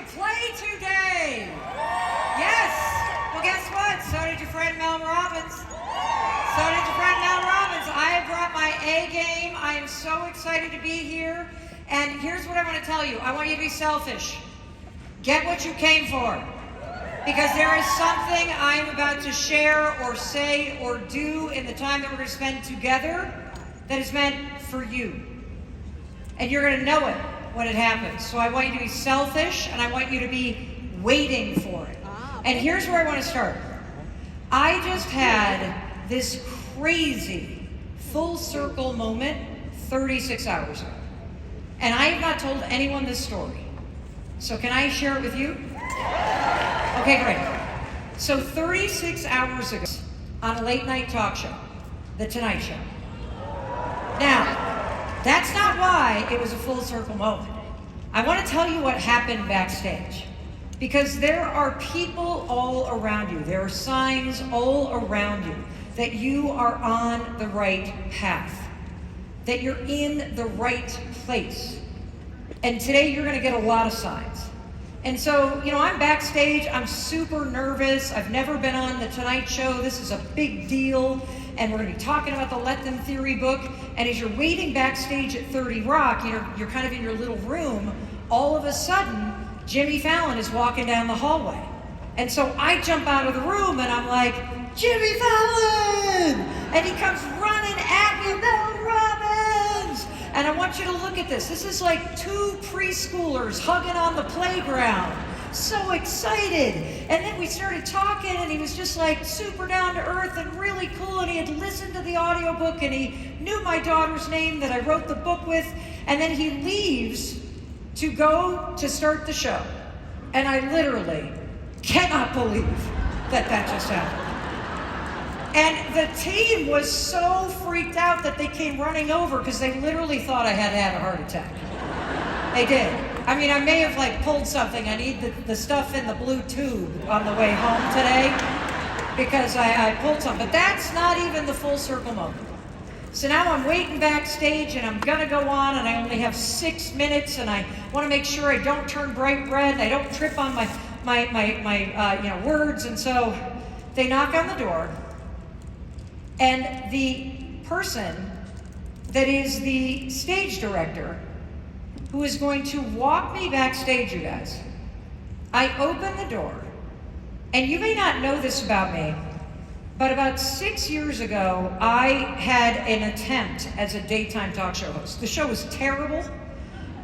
play today. Yes. Well, guess what? So did your friend Mel Robbins. So did your friend Mel Robbins. I have brought my A game. I am so excited to be here. And here's what I want to tell you. I want you to be selfish. Get what you came for. Because there is something I am about to share or say or do in the time that we're going to spend together that is meant for you. And you're going to know it when it happens. So I want you to be selfish, and I want you to be waiting for it. And here's where I want to start. I just had this crazy full circle moment 36 hours ago. And I have not told anyone this story. So can I share it with you? Okay, great. So 36 hours ago on a late night talk show, The Tonight Show. Now, that's not why it was a full circle moment. I want to tell you what happened backstage. Because there are people all around you. There are signs all around you that you are on the right path. That you're in the right place. And today you're going to get a lot of signs. And so, I'm backstage. I'm super nervous. I've never been on The Tonight Show. This is a big deal. And we're going to be talking about the Let Them Theory book. And as you're waiting backstage at 30 Rock, you're kind of in your little room, all of a sudden, Jimmy Fallon is walking down the hallway. And so I jump out of the room and I'm like, Jimmy Fallon! And he comes running at me, Mel Robbins! And I want you to look at this. This is like two preschoolers hugging on the playground. So excited. And then we started talking and he was just like super down to earth and really cool, and he had listened to the audiobook and he knew my daughter's name that I wrote the book with. And then he leaves to go to start the show. And I literally cannot believe that just happened. And the team was so freaked out that they came running over because they literally thought I had a heart attack. They did. I mean, I may have pulled something. I need the stuff in the blue tube on the way home today because I pulled something. But that's not even the full circle moment. So now I'm waiting backstage and I'm gonna go on, and I only have 6 minutes, and I want to make sure I don't turn bright red and I don't trip on my words. And so they knock on the door, and the person that is the stage director, who is going to walk me backstage, you guys. I open the door, and you may not know this about me, but about 6 years ago, I had an attempt as a daytime talk show host. The show was terrible.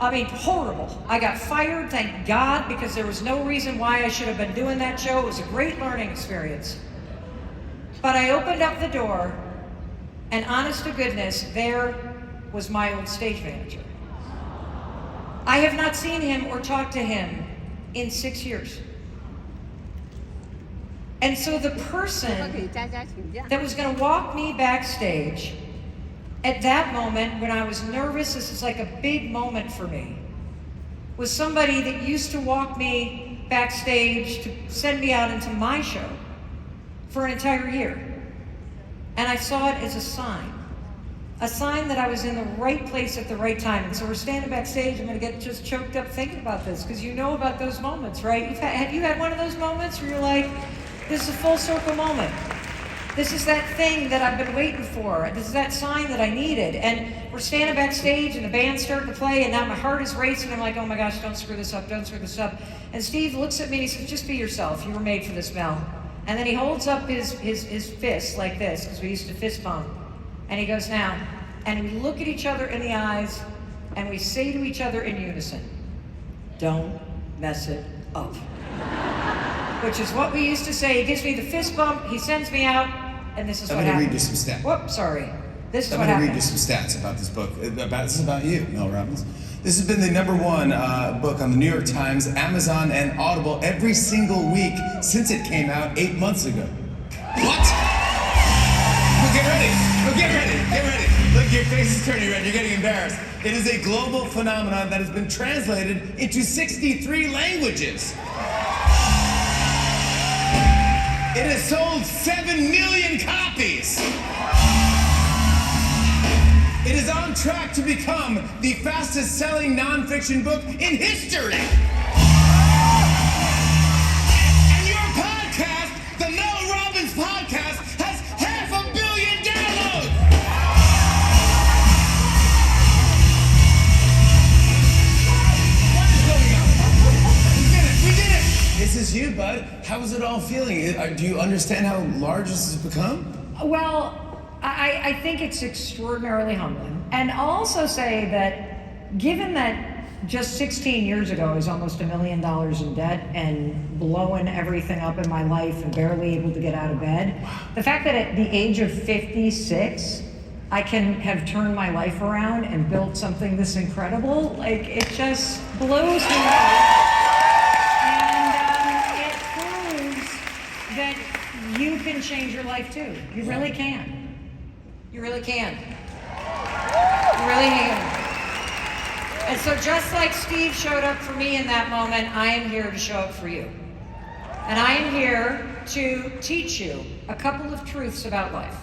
I mean, horrible. I got fired, thank God, because there was no reason why I should have been doing that show. It was a great learning experience. But I opened up the door, and honest to goodness, there was my old stage manager. I have not seen him or talked to him in 6 years. And so the person that was going to walk me backstage at that moment when I was nervous, this is like a big moment for me, was somebody that used to walk me backstage to send me out into my show for an entire year. And I saw it as a sign that I was in the right place at the right time. And so we're standing backstage. I'm going to get just choked up thinking about this because you know about those moments, right? Have you had one of those moments where you're like, this is a full circle moment. This is that thing that I've been waiting for. This is that sign that I needed. And we're standing backstage and the band's starting to play, and now my heart is racing. I'm like, oh my gosh, don't screw this up, don't screw this up. And Steve looks at me and he says, just be yourself. You were made for this, Mel. And then he holds up his fist like this, because we used to fist bump. And he goes, now. And we look at each other in the eyes and we say to each other in unison, don't mess it up. Which is what we used to say. He gives me the fist bump, he sends me out, and this is what happens. I'm going to read you some stats. Whoops, sorry. This is what happens. I'm going to read you some stats about this book. This is about you, Mel Robbins. This has been the #1 book on the New York Times, Amazon, and Audible every single week since it came out 8 months ago. What? Well, get ready. Well, get ready. Get ready. Look, your face is turning red. You're getting embarrassed. It is a global phenomenon that has been translated into 63 languages. It has sold 7 million copies. It is on track to become the fastest-selling nonfiction book in history. is you, bud. How is it all feeling? Do you understand how large this has become? Well, I think it's extraordinarily humbling. And I'll also say that given that just 16 years ago I was almost $1 million in debt and blowing everything up in my life and barely able to get out of bed, the fact that at the age of 56, I can have turned my life around and built something this incredible, like, it just blows me away. And it proves that you can change your life too. You really can. You really can. You really can. And so just like Steve showed up for me in that moment, I am here to show up for you. And I am here to teach you a couple of truths about life.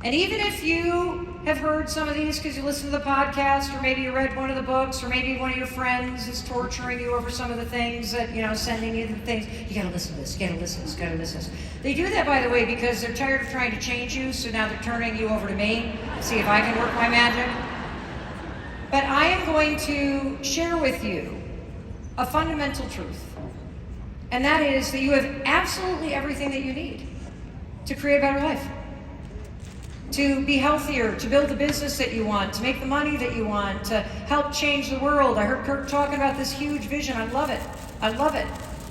And even if you have heard some of these because you listen to the podcast, or maybe you read one of the books, or maybe one of your friends is torturing you over some of the things that, sending you the things, you gotta listen to this, you gotta listen to this, you gotta listen to this. They do that, by the way, because they're tired of trying to change you, so now they're turning you over to me to see if I can work my magic. But I am going to share with you a fundamental truth. And that is that you have absolutely everything that you need to create a better life. To be healthier, to build the business that you want, to make the money that you want, to help change the world. I heard Kirk talking about this huge vision. I love it. I love it.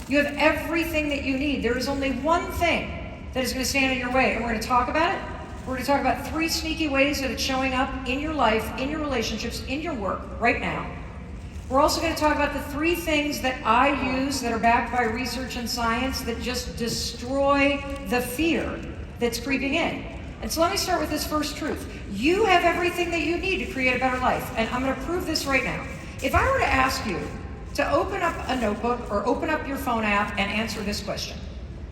You have everything that you need. There is only one thing that is going to stand in your way, and we're going to talk about it. We're going to talk about 3 sneaky ways that it's showing up in your life, in your relationships, in your work right now. We're also going to talk about the 3 things that I use that are backed by research and science that just destroy the fear that's creeping in. And so let me start with this first truth. You have everything that you need to create a better life. And I'm going to prove this right now. If I were to ask you to open up a notebook or open up your phone app and answer this question,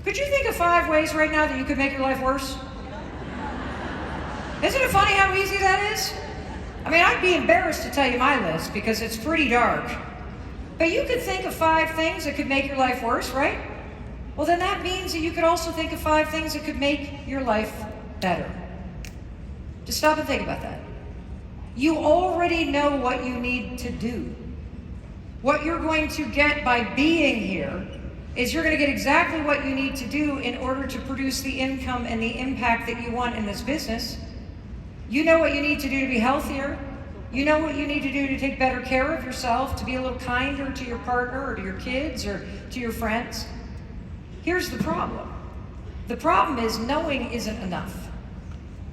could you think of 5 ways right now that you could make your life worse? Isn't it funny how easy that is? I mean, I'd be embarrassed to tell you my list because it's pretty dark. But you could think of 5 things that could make your life worse, right? Well, then that means that you could also think of 5 things that could make your life better. Just stop and think about that. You already know what you need to do. What you're going to get by being here is you're going to get exactly what you need to do in order to produce the income and the impact that you want in this business. You know what you need to do to be healthier. You know what you need to do to take better care of yourself, to be a little kinder to your partner or to your kids or to your friends. Here's the problem. The problem is knowing isn't enough.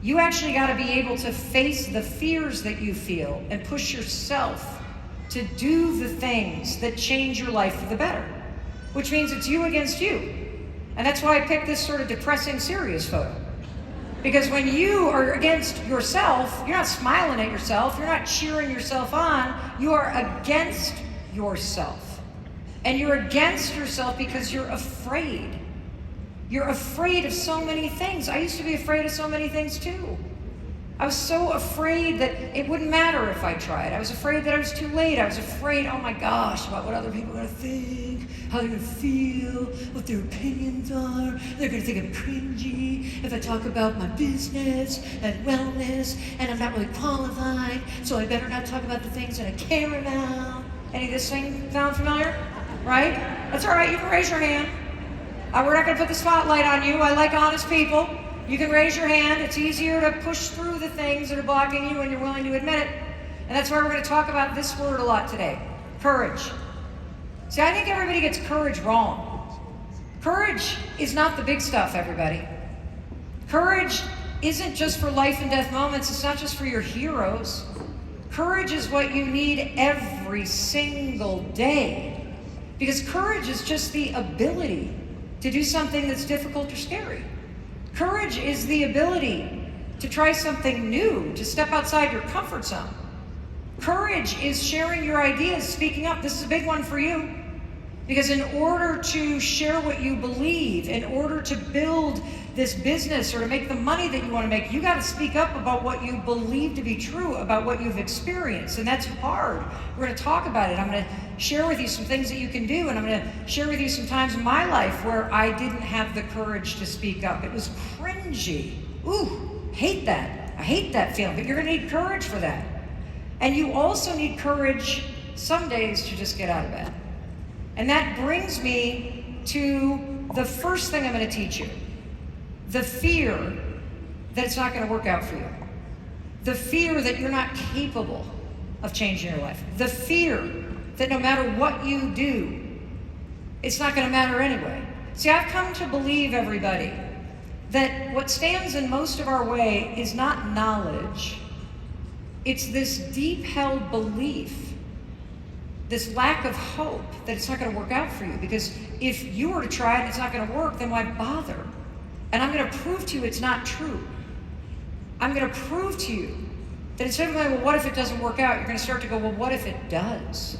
You actually got to be able to face the fears that you feel and push yourself to do the things that change your life for the better, which means it's you against you. And that's why I picked this sort of depressing, serious photo. Because when you are against yourself, you're not smiling at yourself, you're not cheering yourself on, you are against yourself. And you're against yourself because you're afraid. You're afraid of so many things. I used to be afraid of so many things too. I was so afraid that it wouldn't matter if I tried. I was afraid that I was too late. I was afraid, oh my gosh, about what other people are gonna think, how they're gonna feel, what their opinions are. They're gonna think I'm cringy if I talk about my business and wellness, and I'm not really qualified, so I better not talk about the things that I care about. Any of this thing sound familiar? Right? That's all right, you can raise your hand. We're not going to put the spotlight on you. I like honest people. You can raise your hand. It's easier to push through the things that are blocking you when you're willing to admit it. And that's why we're going to talk about this word a lot today. Courage. See, I think everybody gets courage wrong. Courage is not the big stuff, everybody. Courage isn't just for life and death moments. It's not just for your heroes. Courage is what you need every single day. Because courage is just the ability to do something that's difficult or scary. Courage is the ability to try something new, to step outside your comfort zone. Courage is sharing your ideas, speaking up. This is a big one for you. Because in order to share what you believe, in order to build this business or to make the money that you want to make, you got to speak up about what you believe to be true, about what you've experienced. And that's hard. We're going to talk about it. I'm going to share with you some things that you can do. And I'm going to share with you some times in my life where I didn't have the courage to speak up. It was cringy. Ooh, hate that. I hate that feeling. But you're going to need courage for that. And you also need courage some days to just get out of bed. And that brings me to the first thing I'm going to teach you. The fear that it's not going to work out for you. The fear that you're not capable of changing your life. The fear that no matter what you do, it's not going to matter anyway. See, I've come to believe, everybody, that what stands in most of our way is not knowledge. It's this deep-held belief, this lack of hope that it's not going to work out for you. Because if you were to try it and it's not going to work, then why bother? And I'm going to prove to you it's not true. I'm going to prove to you that instead of going, well, what if it doesn't work out? You're going to start to go, well, what if it does?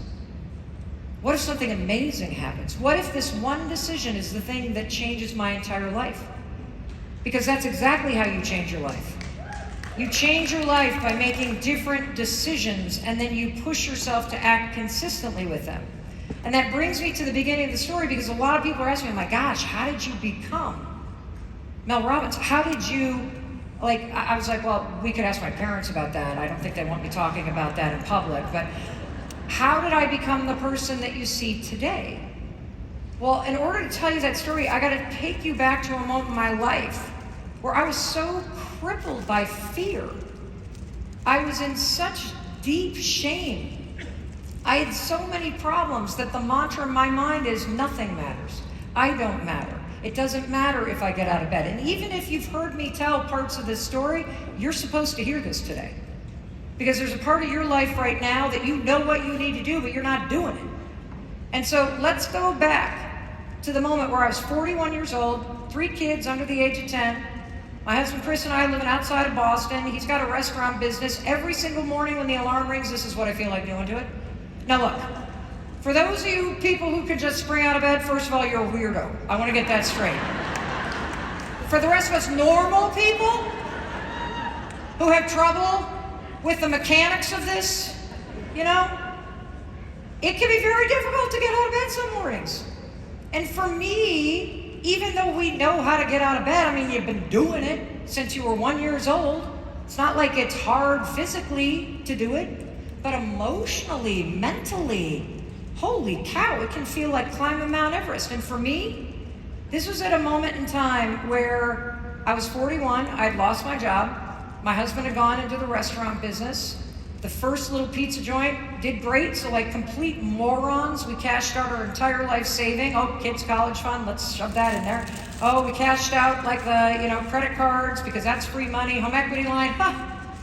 What if something amazing happens? What if this one decision is the thing that changes my entire life? Because that's exactly how you change your life. You change your life by making different decisions, and then you push yourself to act consistently with them. And that brings me to the beginning of the story, because a lot of people are asking me, my gosh, how did you become Mel Robbins? How did you, I was like, well, we could ask my parents about that. I don't think they want me talking about that in public, but how did I become the person that you see today? Well, in order to tell you that story, I got to take you back to a moment in my life where I was so crippled by fear. I was in such deep shame. I had so many problems that the mantra in my mind is nothing matters. I don't matter. It doesn't matter if I get out of bed. And even if you've heard me tell parts of this story, you're supposed to hear this today. Because there's a part of your life right now that you know what you need to do, but you're not doing it. And so let's go back to the moment where I was 41 years old, 3 kids under the age of 10. My husband Chris and I living outside of Boston. He's got a restaurant business. Every single morning when the alarm rings, this is what I feel like doing to it. Now look, for those of you people who can just spring out of bed, first of all, you're a weirdo. I want to get that straight. For the rest of us normal people who have trouble with the mechanics of this, it can be very difficult to get out of bed some mornings. And for me, even though we know how to get out of bed, you've been doing it since you were 1 year old. It's not like it's hard physically to do it, but emotionally, mentally, holy cow, it can feel like climbing Mount Everest. And for me, this was at a moment in time where I was 41, I'd lost my job. My husband had gone into the restaurant business. The first little pizza joint did great, so like complete morons, we cashed out our entire life saving. Oh, kids' college fund, let's shove that in there. Oh, we cashed out like the, credit cards because that's free money. Home equity line,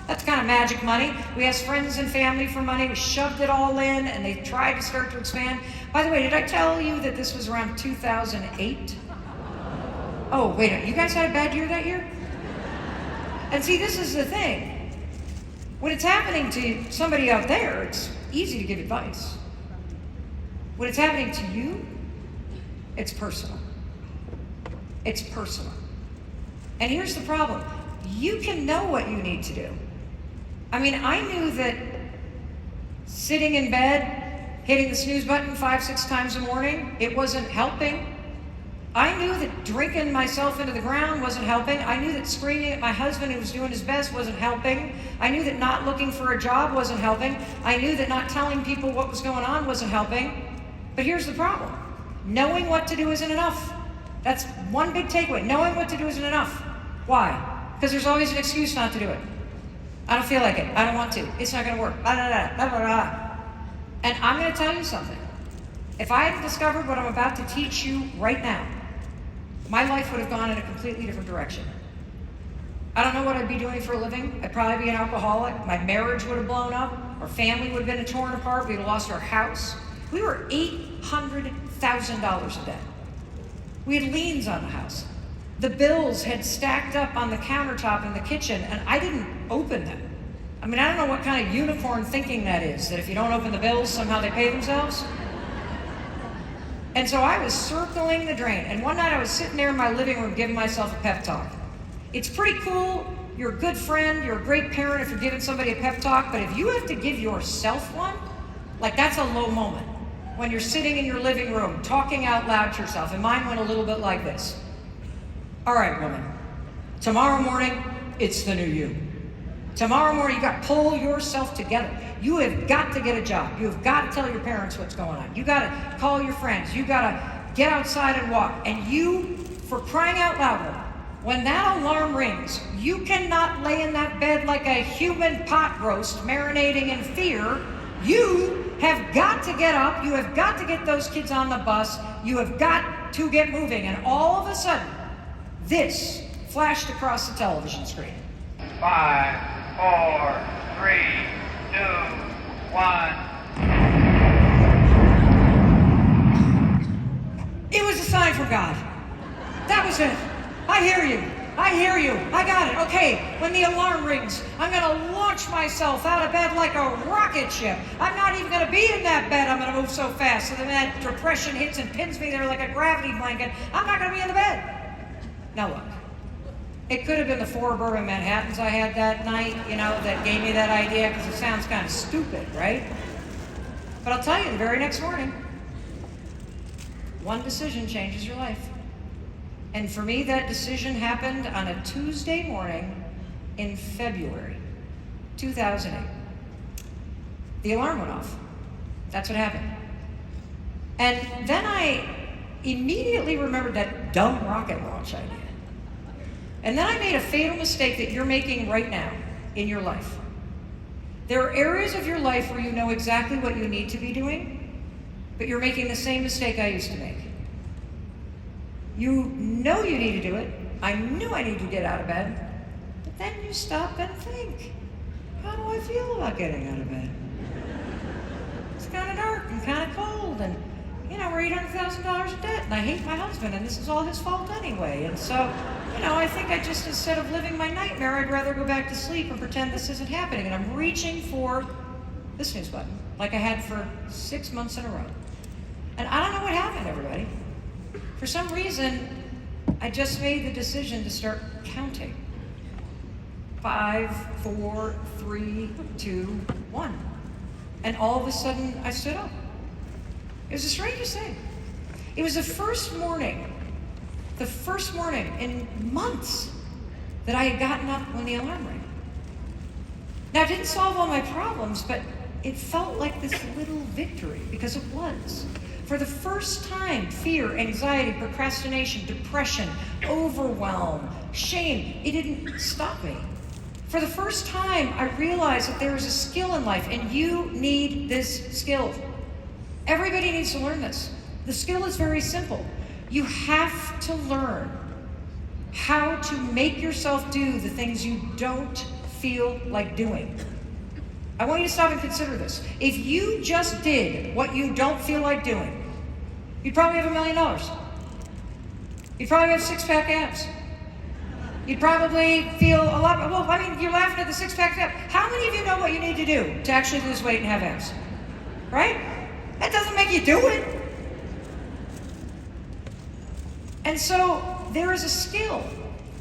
that's kind of magic money. We asked friends and family for money. We shoved it all in, and they tried to start to expand. By the way, did I tell you that this was around 2008? Oh, wait a minute, you guys had a bad year that year? And see, this is the thing. When it's happening to somebody out there, it's easy to give advice. When it's happening to you, it's personal. It's personal. And here's the problem. You can know what you need to do. I knew that sitting in bed, hitting the snooze button 5-6 times a morning, it wasn't helping. I knew that drinking myself into the ground wasn't helping. I knew that screaming at my husband who was doing his best wasn't helping. I knew that not looking for a job wasn't helping. I knew that not telling people what was going on wasn't helping. But here's the problem. Knowing what to do isn't enough. That's one big takeaway. Knowing what to do isn't enough. Why? Because there's always an excuse not to do it. I don't feel like it. I don't want to. It's not going to work. Blah, blah, blah, blah, blah, blah. And I'm going to tell you something. If I had discovered what I'm about to teach you right now, my life would have gone in a completely different direction. I don't know what I'd be doing for a living. I'd probably be an alcoholic. My marriage would have blown up. Our family would have been torn apart. We'd have lost our house. We were $800,000 in debt. We had liens on the house. The bills had stacked up on the countertop in the kitchen, and I didn't open them. I don't know what kind of unicorn thinking that is, that if you don't open the bills, somehow they pay themselves. And so I was circling the drain. And one night I was sitting there in my living room giving myself a pep talk. It's pretty cool. You're a good friend. You're a great parent if you're giving somebody a pep talk. But if you have to give yourself one, that's a low moment. When you're sitting in your living room talking out loud to yourself. And mine went a little bit like this. All right, woman. Tomorrow morning, it's the new you. Tomorrow morning, you got to pull yourself together. You have got to get a job. You have got to tell your parents what's going on. You got to call your friends. You got to get outside and walk. And you, for crying out loud, when that alarm rings, you cannot lay in that bed like a human pot roast marinating in fear. You have got to get up. You have got to get those kids on the bus. You have got to get moving. And all of a sudden, this flashed across the television screen. 5, 4, 3, 2, 1. It was a sign from God. That was it. I hear you. I hear you. I got it. Okay, when the alarm rings, I'm going to launch myself out of bed like a rocket ship. I'm not even going to be in that bed. I'm going to move so fast. So then that depression hits and pins me there like a gravity blanket. I'm not going to be in the bed. Now look, it could have been the 4 bourbon Manhattans I had that night, that gave me that idea, because it sounds kind of stupid, right? But I'll tell you, the very next morning, one decision changes your life. And for me, that decision happened on a Tuesday morning in February 2008. The alarm went off. That's what happened. And then I immediately remembered that dumb rocket launch idea. And then I made a fatal mistake that you're making right now in your life. There are areas of your life where you know exactly what you need to be doing, but you're making the same mistake I used to make. You know you need to do it. I knew I needed to get out of bed. But then you stop and think, how do I feel about getting out of bed? It's kind of dark and kind of cold, and we're $800,000 in debt, and I hate my husband, and this is all his fault anyway. And so, I think I just, instead of living my nightmare, I'd rather go back to sleep and pretend this isn't happening. And I'm reaching for the snooze button, like I had for 6 months in a row. And I don't know what happened, everybody. For some reason, I just made the decision to start counting. 5, 4, 3, 2, 1. And all of a sudden, I stood up. It was the strangest thing. It was the first morning in months that I had gotten up when the alarm rang. Now, it didn't solve all my problems, but it felt like this little victory, because it was. For the first time, fear, anxiety, procrastination, depression, overwhelm, shame, it didn't stop me. For the first time, I realized that there is a skill in life, and you need this skill. Everybody needs to learn this. The skill is very simple. You have to learn how to make yourself do the things you don't feel like doing. I want you to stop and consider this. If you just did what you don't feel like doing, you'd probably have $1 million. You'd probably have 6-pack abs. You'd probably feel a lot, you're laughing at the 6-pack abs. How many of you know what you need to do to actually lose weight and have abs? Right? That doesn't make you do it. And so there is a skill.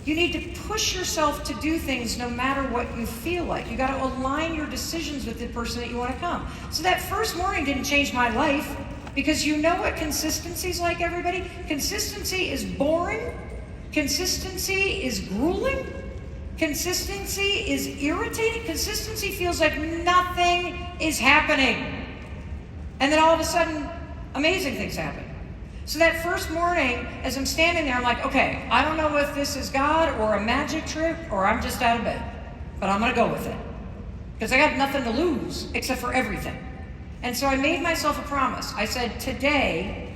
You need to push yourself to do things no matter what you feel like. You got to align your decisions with the person that you want to come. So that first morning didn't change my life, because you know what consistency is like, everybody? Consistency is boring. Consistency is grueling. Consistency is irritating. Consistency feels like nothing is happening. And then all of a sudden, amazing things happen. So that first morning, as I'm standing there, I'm like, okay, I don't know if this is God or a magic trick or I'm just out of bed, but I'm going to go with it. Because I got nothing to lose except for everything. And so I made myself a promise. I said, today,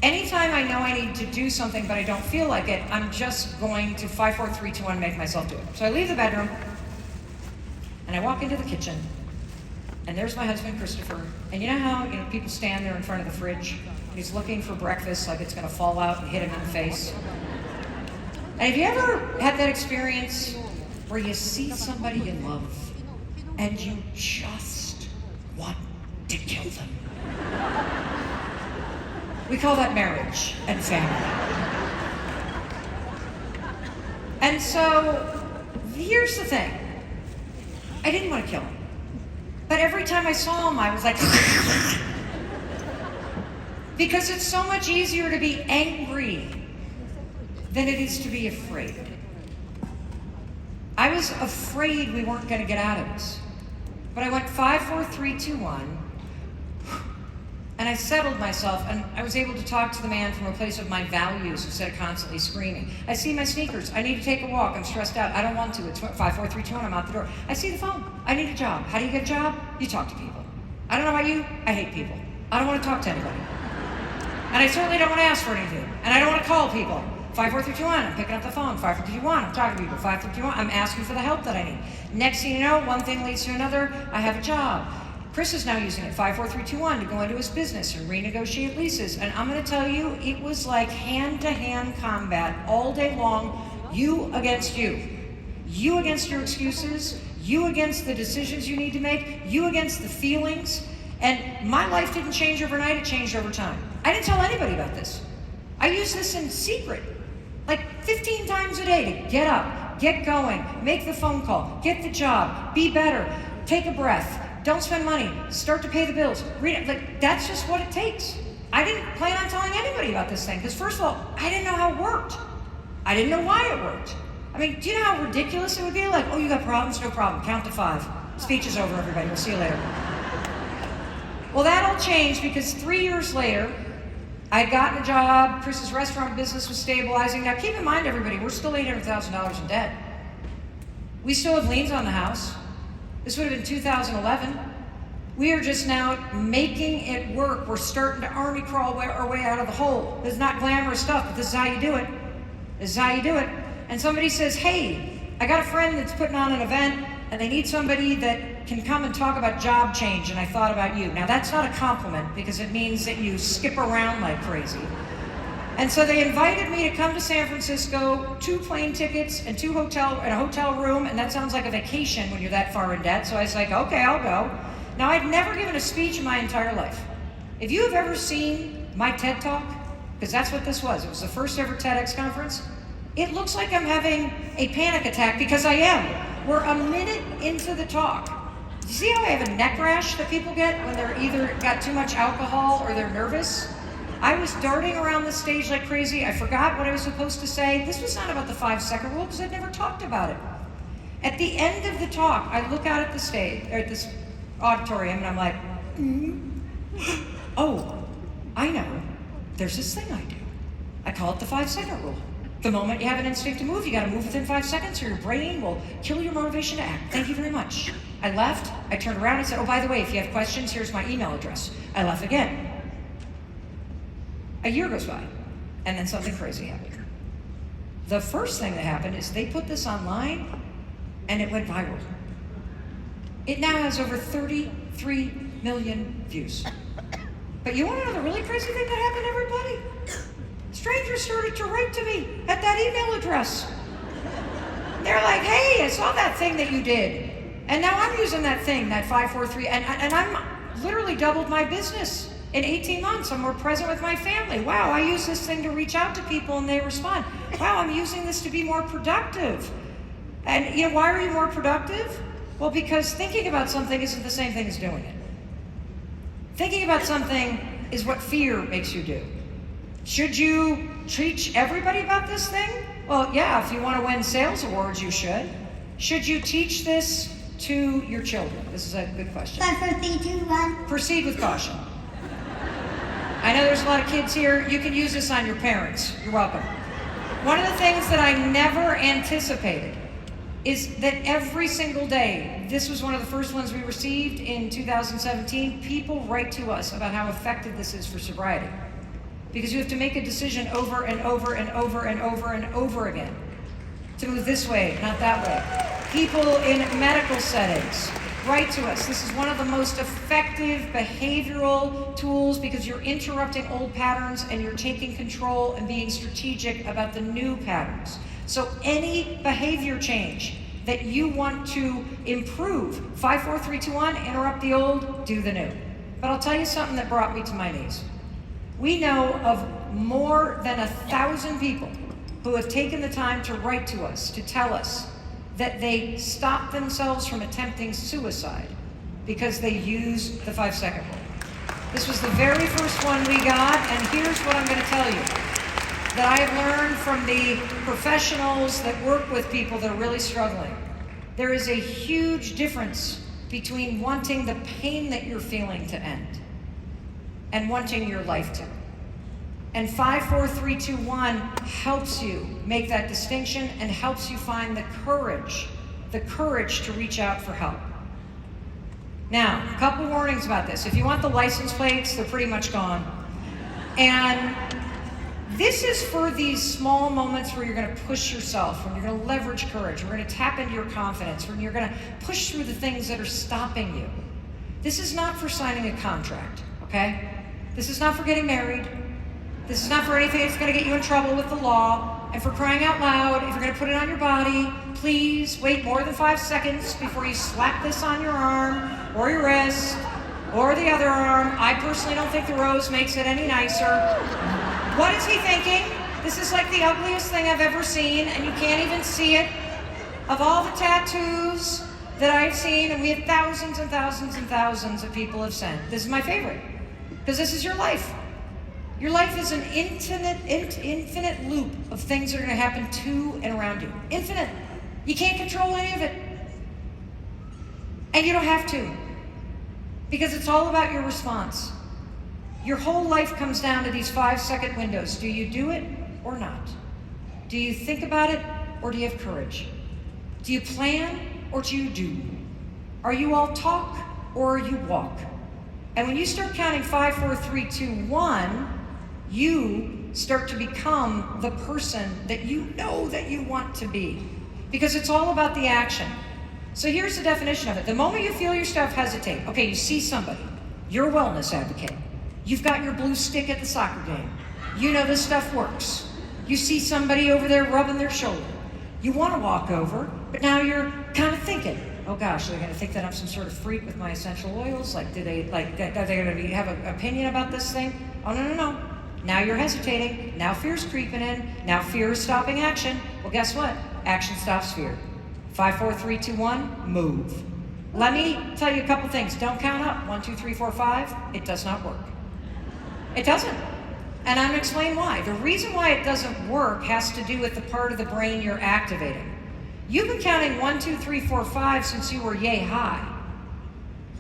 anytime I know I need to do something but I don't feel like it, I'm just going to 5, 4, 3, 2, 1, make myself do it. So I leave the bedroom, and I walk into the kitchen, and there's my husband, Christopher. And you know how people stand there in front of the fridge? He's looking for breakfast like it's going to fall out and hit him in the face. And have you ever had that experience where you see somebody you love and you just want to kill them? We call that marriage and family. And so, here's the thing. I didn't want to kill him. But every time I saw him, I was like, because it's so much easier to be angry than it is to be afraid. I was afraid we weren't going to get out of this. But I went 5, 4, 3, 2, 1. And I settled myself, and I was able to talk to the man from a place of my values instead of constantly screaming. I see my sneakers. I need to take a walk. I'm stressed out. I don't want to. It's 5, 4, 3, 2, 1. I'm out the door. I see the phone. I need a job. How do you get a job? You talk to people. I don't know about you. I hate people. I don't want to talk to anybody. And I certainly don't want to ask for anything. And I don't want to call people. 5, 4, 3, 2, 1. I'm picking up the phone. 5, 4, 3, 2, 1. I'm talking to people. 5, 4, 3, 2, 1. I'm asking for the help that I need. Next thing you know, one thing leads to another. I have a job. Chris is now using it, 5, 4, 3, 2, 1, to go into his business and renegotiate leases. And I'm going to tell you, it was like hand-to-hand combat all day long, you against you. You against your excuses, you against the decisions you need to make, you against the feelings. And my life didn't change overnight, it changed over time. I didn't tell anybody about this. I used this in secret, like 15 times a day to get up, get going, make the phone call, get the job, be better, take a breath. Don't spend money. Start to pay the bills. Read it. Like, that's just what it takes. I didn't plan on telling anybody about this thing because, first of all, I didn't know how it worked. I didn't know why it worked. I mean, do you know how ridiculous it would be? Like, oh, you got problems? No problem. Count to 5. Speech is over, everybody. We'll see you later. Well, that all changed because 3 years later, I had gotten a job. Chris's restaurant business was stabilizing. Now, keep in mind, everybody, we're still $800,000 in debt. We still have liens on the house. This would have been 2011. We are just now making it work. We're starting to army crawl our way out of the hole. This is not glamorous stuff, but this is how you do it. This is how you do it. And somebody says, hey, I got a friend that's putting on an event, and they need somebody that can come and talk about job change, and I thought about you. Now, that's not a compliment, because it means that you skip around like crazy. And so they invited me to come to San Francisco, 2 plane tickets and a hotel room, and that sounds like a vacation when you're that far in debt. So I was like, okay, I'll go. Now, I'd never given a speech in my entire life. If you have ever seen my TED Talk, because that's what this was, it was the first ever TEDx conference, it looks like I'm having a panic attack, because I am. We're a minute into the talk. You see how I have a neck rash that people get when they're either got too much alcohol or they're nervous? I was darting around the stage like crazy. I forgot what I was supposed to say. This was not about the 5-second rule because I'd never talked about it. At the end of the talk, I look out at the stage, or at this auditorium, and I'm like, oh, I know. There's this thing I do. I call it the 5-second rule. The moment you have an instinct to move, you got to move within 5 seconds, or your brain will kill your motivation to act. Thank you very much. I left. I turned around and said, oh, by the way, if you have questions, here's my email address. I left again. A year goes by, and then something crazy happened. The first thing that happened is they put this online, and it went viral. It now has over 33 million views. But you want to know the really crazy thing that happened, everybody? Strangers started to write to me at that email address. They're like, hey, I saw that thing that you did. And now I'm using that thing, that 543, and I'm literally doubled my business. In 18 months, I'm more present with my family. Wow, I use this thing to reach out to people and they respond. Wow, I'm using this to be more productive. And you know, why are you more productive? Well, because thinking about something isn't the same thing as doing it. Thinking about something is what fear makes you do. Should you teach everybody about this thing? Well, yeah, if you want to win sales awards, you should. Should you teach this to your children? This is a good question. 5, 4, 3, 2, 1. Proceed with caution. I know there's a lot of kids here. You can use this on your parents. You're welcome. One of the things that I never anticipated is that every single day, this was one of the first ones we received in 2017, people write to us about how effective this is for sobriety. Because you have to make a decision over and over and over and over and over again to move this way, not that way. People in medical settings write to us. This is one of the most effective behavioral tools because you're interrupting old patterns and you're taking control and being strategic about the new patterns. So any behavior change that you want to improve, 5, 4, 3, 2, 1, interrupt the old, do the new. But I'll tell you something that brought me to my knees. We know of more than 1,000 people who have taken the time to write to us, to tell us that they stopped themselves from attempting suicide because they used the 5-second rule. This was the very first one we got, and here's what I'm going to tell you. That I have learned from the professionals that work with people that are really struggling. There is a huge difference between wanting the pain that you're feeling to end and wanting your life to. And 5, 4, 3, 2, 1 helps you make that distinction and helps you find the courage to reach out for help. Now, a couple warnings about this. If you want the license plates, they're pretty much gone. And this is for these small moments where you're going to push yourself, when you're going to leverage courage, we're going to tap into your confidence, when you're going to push through the things that are stopping you. This is not for signing a contract, okay? This is not for getting married. This is not for anything that's going to get you in trouble with the law. And for crying out loud, if you're going to put it on your body, please wait more than 5 seconds before you slap this on your arm or your wrist or the other arm. I personally don't think the rose makes it any nicer. What is he thinking? This is like the ugliest thing I've ever seen, and you can't even see it. Of all the tattoos that I've seen, and we have thousands and thousands and thousands of people have sent, this is my favorite, because this is your life. Your life is an infinite loop of things that are going to happen to and around you. Infinite. You can't control any of it. And you don't have to. Because it's all about your response. Your whole life comes down to these 5-second windows. Do you do it or not? Do you think about it or do you have courage? Do you plan or do you do? Are you all talk or are you walk? And when you start counting 5, 4, 3, 2, 1, you start to become the person that you know that you want to be. Because it's all about the action. So here's the definition of it. The moment you feel yourself hesitate, okay, you see somebody, you're a wellness advocate. You've got your blue stick at the soccer game. You know this stuff works. You see somebody over there rubbing their shoulder. You want to walk over, but now you're kind of thinking, oh gosh, are they going to think that I'm some sort of freak with my essential oils? Like, are they going to have an opinion about this thing? Oh, no. Now you're hesitating. Now fear's creeping in. Now fear is stopping action. Well, guess what? Action stops fear. 5, 4, 3, 2, 1, move. Let me tell you a couple things. Don't count up. 1, 2, 3, 4, 5. It does not work. It doesn't. And I'm going to explain why. The reason why it doesn't work has to do with the part of the brain you're activating. You've been counting 1, 2, 3, 4, 5 since you were yay high.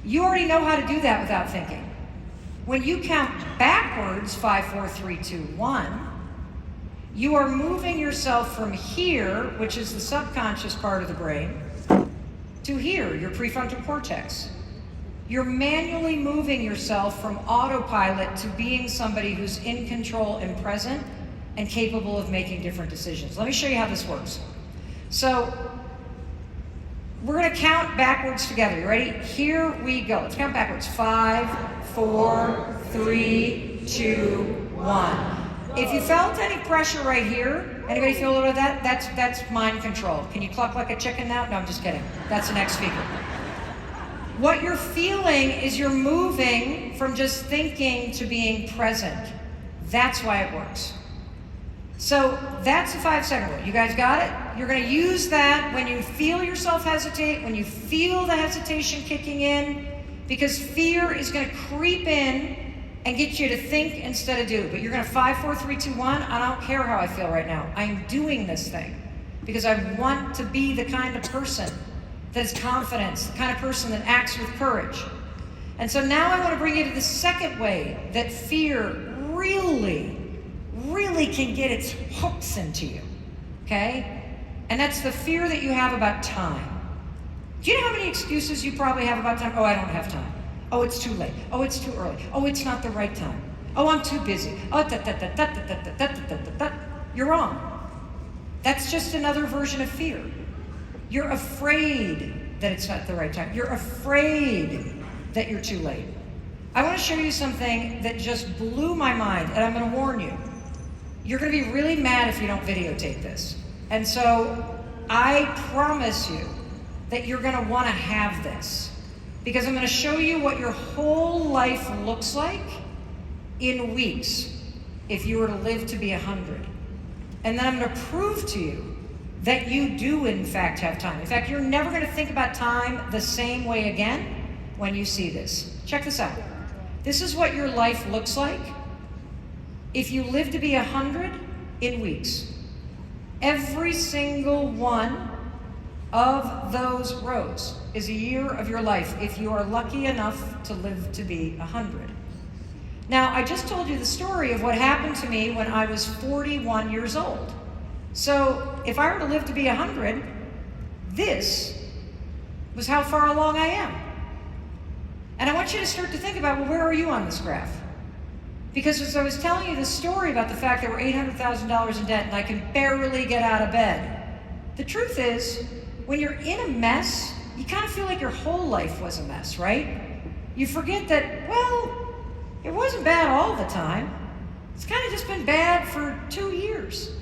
You already know how to do that without thinking. When you count backwards, 5, 4, 3, 2, 1, you are moving yourself from here, which is the subconscious part of the brain, to here, your prefrontal cortex. You're manually moving yourself from autopilot to being somebody who's in control and present and capable of making different decisions. Let me show you how this works. So, we're going to count backwards together. You ready? Here we go. Let's count backwards. 5, 4, 3, 2, 1. If you felt any pressure right here, anybody feel a little of that? That's mind control. Can you cluck like a chicken now? No, I'm just kidding. That's the next speaker. What you're feeling is you're moving from just thinking to being present. That's why it works. So that's the 5-second rule. You guys got it? You're going to use that when you feel yourself hesitate, when you feel the hesitation kicking in, because fear is going to creep in and get you to think instead of do. But you're going to 5, 4, 3, 2, 1. I don't care how I feel right now. I'm doing this thing because I want to be the kind of person that has confidence, the kind of person that acts with courage. And so now I want to bring you to the second way that fear really can get its hooks into you, okay? And that's the fear that you have about time. Do you know how many excuses you probably have about time? Oh, I don't have time. Oh, it's too late. Oh, it's too early. Oh, it's not the right time. Oh, I'm too busy. Oh, You're wrong. That's just another version of fear. You're afraid that it's not the right time. You're afraid that you're too late. I want to show you something that just blew my mind, and I'm going to warn you. You're going to be really mad if you don't videotape this. And so I promise you that you're going to want to have this, because I'm going to show you what your whole life looks like in weeks if you were to live to be 100. And then I'm going to prove to you that you do in fact have time. In fact, you're never going to think about time the same way again when you see this. Check this out. This is what your life looks like if you live to be 100 in weeks. Every single one of those rows is a year of your life if you are lucky enough to live to be 100. Now, I just told you the story of what happened to me when I was 41 years old. So if I were to live to be 100, this was how far along I am. And I want you to start to think about, well, where are you on this graph? Because as I was telling you the story about the fact that we're $800,000 in debt and I can barely get out of bed, the truth is, when you're in a mess, you kind of feel like your whole life was a mess, right? You forget that, well, it wasn't bad all the time. It's kind of just been bad for 2 years.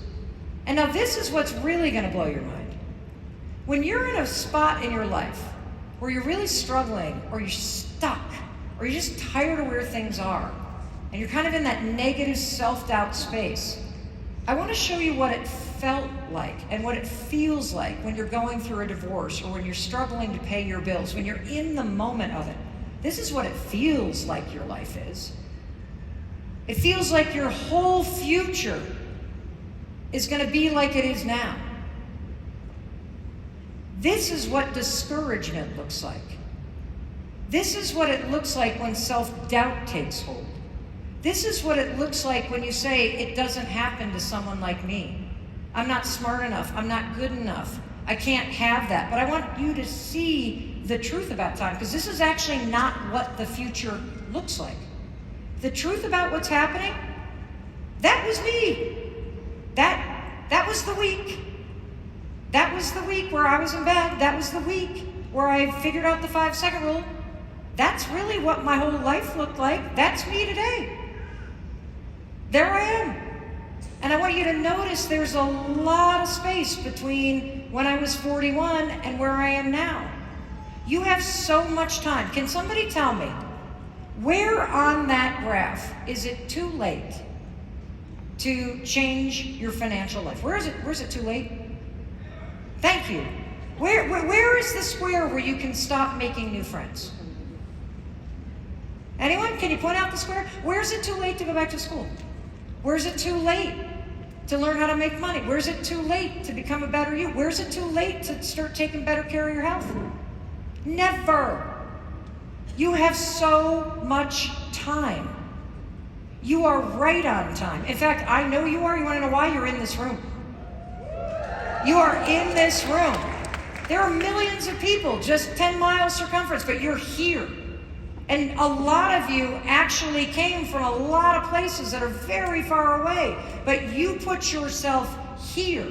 And now this is what's really going to blow your mind. When you're in a spot in your life where you're really struggling, or you're stuck, or you're just tired of where things are, and you're kind of in that negative self-doubt space, I want to show you what it felt like and what it feels like when you're going through a divorce or when you're struggling to pay your bills, when you're in the moment of it. This is what it feels like your life is. It feels like your whole future is going to be like it is now. This is what discouragement looks like. This is what it looks like when self-doubt takes hold. This is what it looks like when you say, it doesn't happen to someone like me. I'm not smart enough. I'm not good enough. I can't have that. But I want you to see the truth about time, because this is actually not what the future looks like. The truth about what's happening, that was me. That was the week. That was the week where I was in bed. That was the week where I figured out the 5-second rule. That's really what my whole life looked like. That's me today. There I am. And I want you to notice there's a lot of space between when I was 41 and where I am now. You have so much time. Can somebody tell me, where on that graph is it too late to change your financial life? Where is it too late? Thank you. Where is the square where you can stop making new friends? Anyone? Can you point out the square? Where is it too late to go back to school? Where is it too late to learn how to make money? Where is it too late to become a better you? Where is it too late to start taking better care of your health? Never. You have so much time. You are right on time. In fact, I know you are. You want to know why? You're in this room. You are in this room. There are millions of people, just 10 miles circumference, but you're here. And a lot of you actually came from a lot of places that are very far away, but you put yourself here.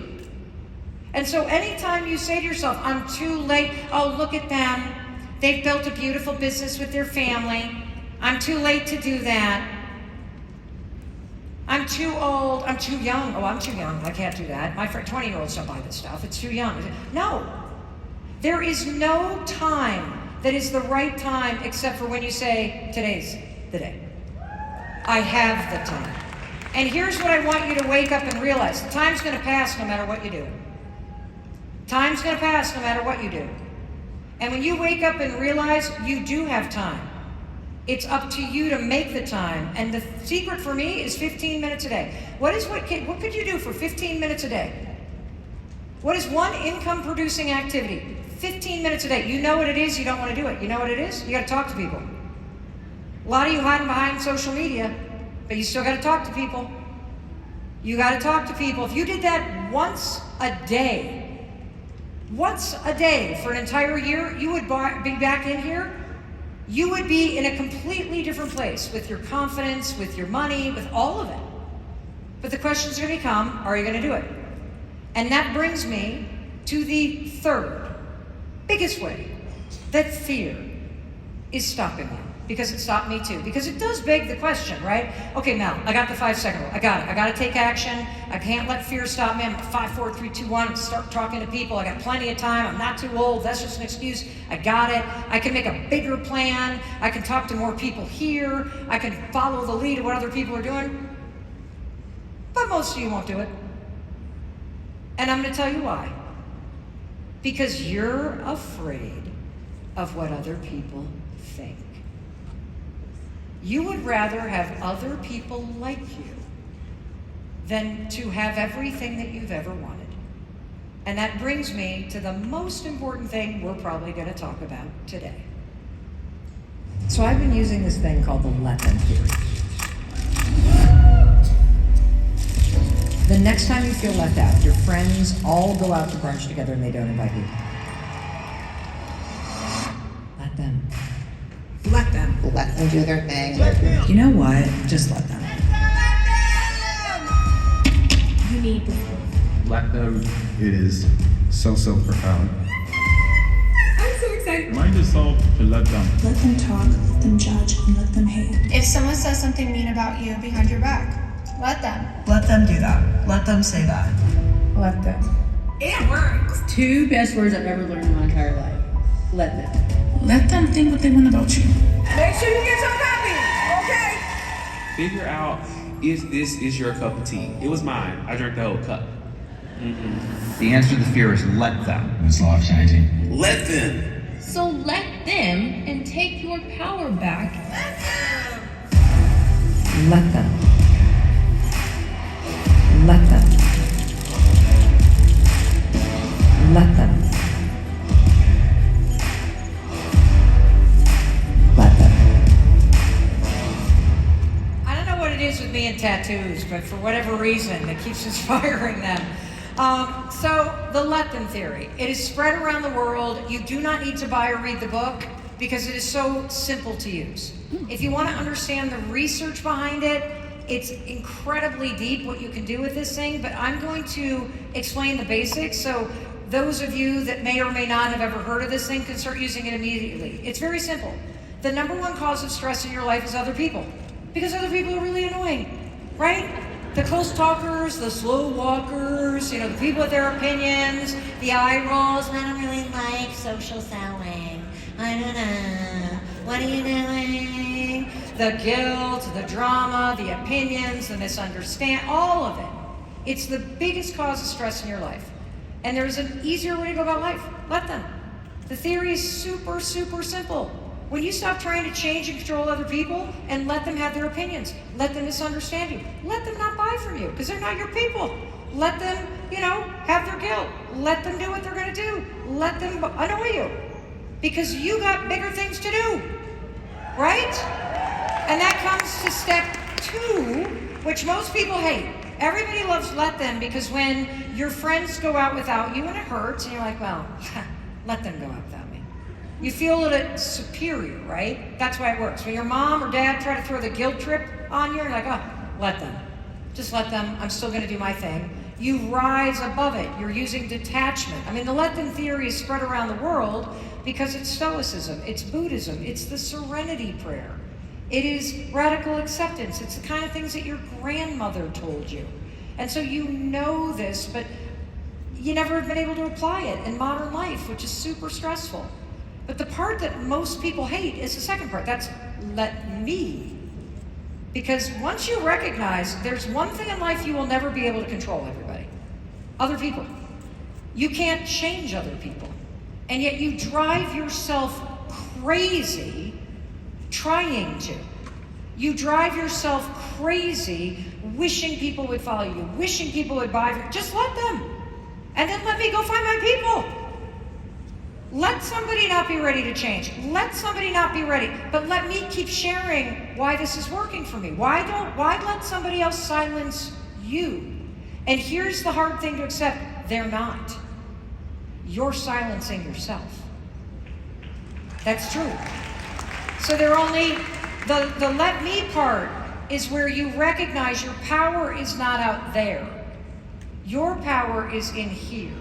And so anytime you say to yourself, I'm too late, oh, look at them. They've built a beautiful business with their family. I'm too late to do that. I'm too old. I'm too young. Oh, I'm too young. I can't do that. My 20-year-olds don't buy this stuff. It's too young. No. There is no time that is the right time except for when you say, today's the day. I have the time. And here's what I want you to wake up and realize. Time's going to pass no matter what you do. Time's going to pass no matter what you do. And when you wake up and realize you do have time, it's up to you to make the time. And the secret for me is 15 minutes a day. What could you do for 15 minutes a day? What is one income producing activity? 15 minutes a day. You know what it is, you don't want to do it. You know what it is? You got to talk to people. A lot of you hiding behind social media, but you still got to talk to people. You got to talk to people. If you did that once a day for an entire year, you would be back in here. You would be in a completely different place with your confidence, with your money, with all of it. But the questions are going to become, are you going to do it? And that brings me to the third biggest way that fear is stopping you. Because it stopped me too. Because it does beg the question, right? Okay, Mel, I got the 5-second rule. I got it. I got to take action. I can't let fear stop me. I'm 5, 4, 3, 2, 1. Start talking to people. I got plenty of time. I'm not too old. That's just an excuse. I got it. I can make a bigger plan. I can talk to more people here. I can follow the lead of what other people are doing. But most of you won't do it. And I'm going to tell you why. Because you're afraid of what other people think. You would rather have other people like you than to have everything that you've ever wanted. And that brings me to the most important thing we're probably going to talk about today. So I've been using this thing called the Lepin theory. The next time you feel left out, your friends all go out to brunch together and they don't invite you. Let them. Let them. Let them do their thing. You know what? Just let them. You need this. Let them. It is so profound. I'm so excited. Remind yourself to let them. Let them talk, let them judge, and let them hate. If someone says something mean about you behind your back, let them. Let them do that. Let them say that. Let them. It works. 2 best words I've ever learned in my entire life. Let them. Let them think what they want about you. Make sure you get some coffee, okay? Figure out if this is your cup of tea. It was mine. I drank the whole cup. The answer to the fear is let them. It's life changing. Let them. So let them and take your power back. Let them. Let them. Let them. Let them. I don't know what it is with me and tattoos, but for whatever reason, it keeps inspiring them. So the let them theory, it is spread around the world. You do not need to buy or read the book because it is so simple to use. If you want to understand the research behind it, it's incredibly deep what you can do with this thing, but I'm going to explain the basics so those of you that may or may not have ever heard of this thing can start using it immediately. It's very simple. The number one cause of stress in your life is other people, because other people are really annoying, right? The close talkers, the slow walkers, the people with their opinions, the eye rolls. I don't really like social selling. I don't know. What are you doing? The guilt, the drama, the opinions, the misunderstanding, all of it. It's the biggest cause of stress in your life. And there's an easier way to go about life. Let them. The theory is super simple. When you stop trying to change and control other people and let them have their opinions, let them misunderstand you, let them not buy from you because they're not your people. Let them, have their guilt. Let them do what they're going to do. Let them annoy you because you got bigger things to do, right? And that comes to step 2, which most people hate. Everybody loves let them because when your friends go out without you and it hurts and you're like, well, let them go out without me. You feel a little superior, right? That's why it works. When your mom or dad try to throw the guilt trip on you, you're like, oh, let them. Just let them. I'm still going to do my thing. You rise above it. You're using detachment. I mean, the let them theory is spread around the world because it's Stoicism, it's Buddhism, it's the serenity prayer. It is radical acceptance. It's the kind of things that your grandmother told you. And so you know this, but you never have been able to apply it in modern life, which is super stressful. But the part that most people hate is the second part. That's let me. Because once you recognize there's one thing in life you will never be able to control, everybody. Other people. You can't change other people. And yet you drive yourself crazy trying to. You drive yourself crazy wishing people would follow you, wishing people would buy from you. Just let them. And then let me go find my people. Let somebody not be ready to change. Let somebody not be ready. But let me keep sharing why this is working for me. Why let somebody else silence you? And here's the hard thing to accept. They're not. You're silencing yourself. That's true. So they're only, the let me part is where you recognize your power is not out there. Your power is in here.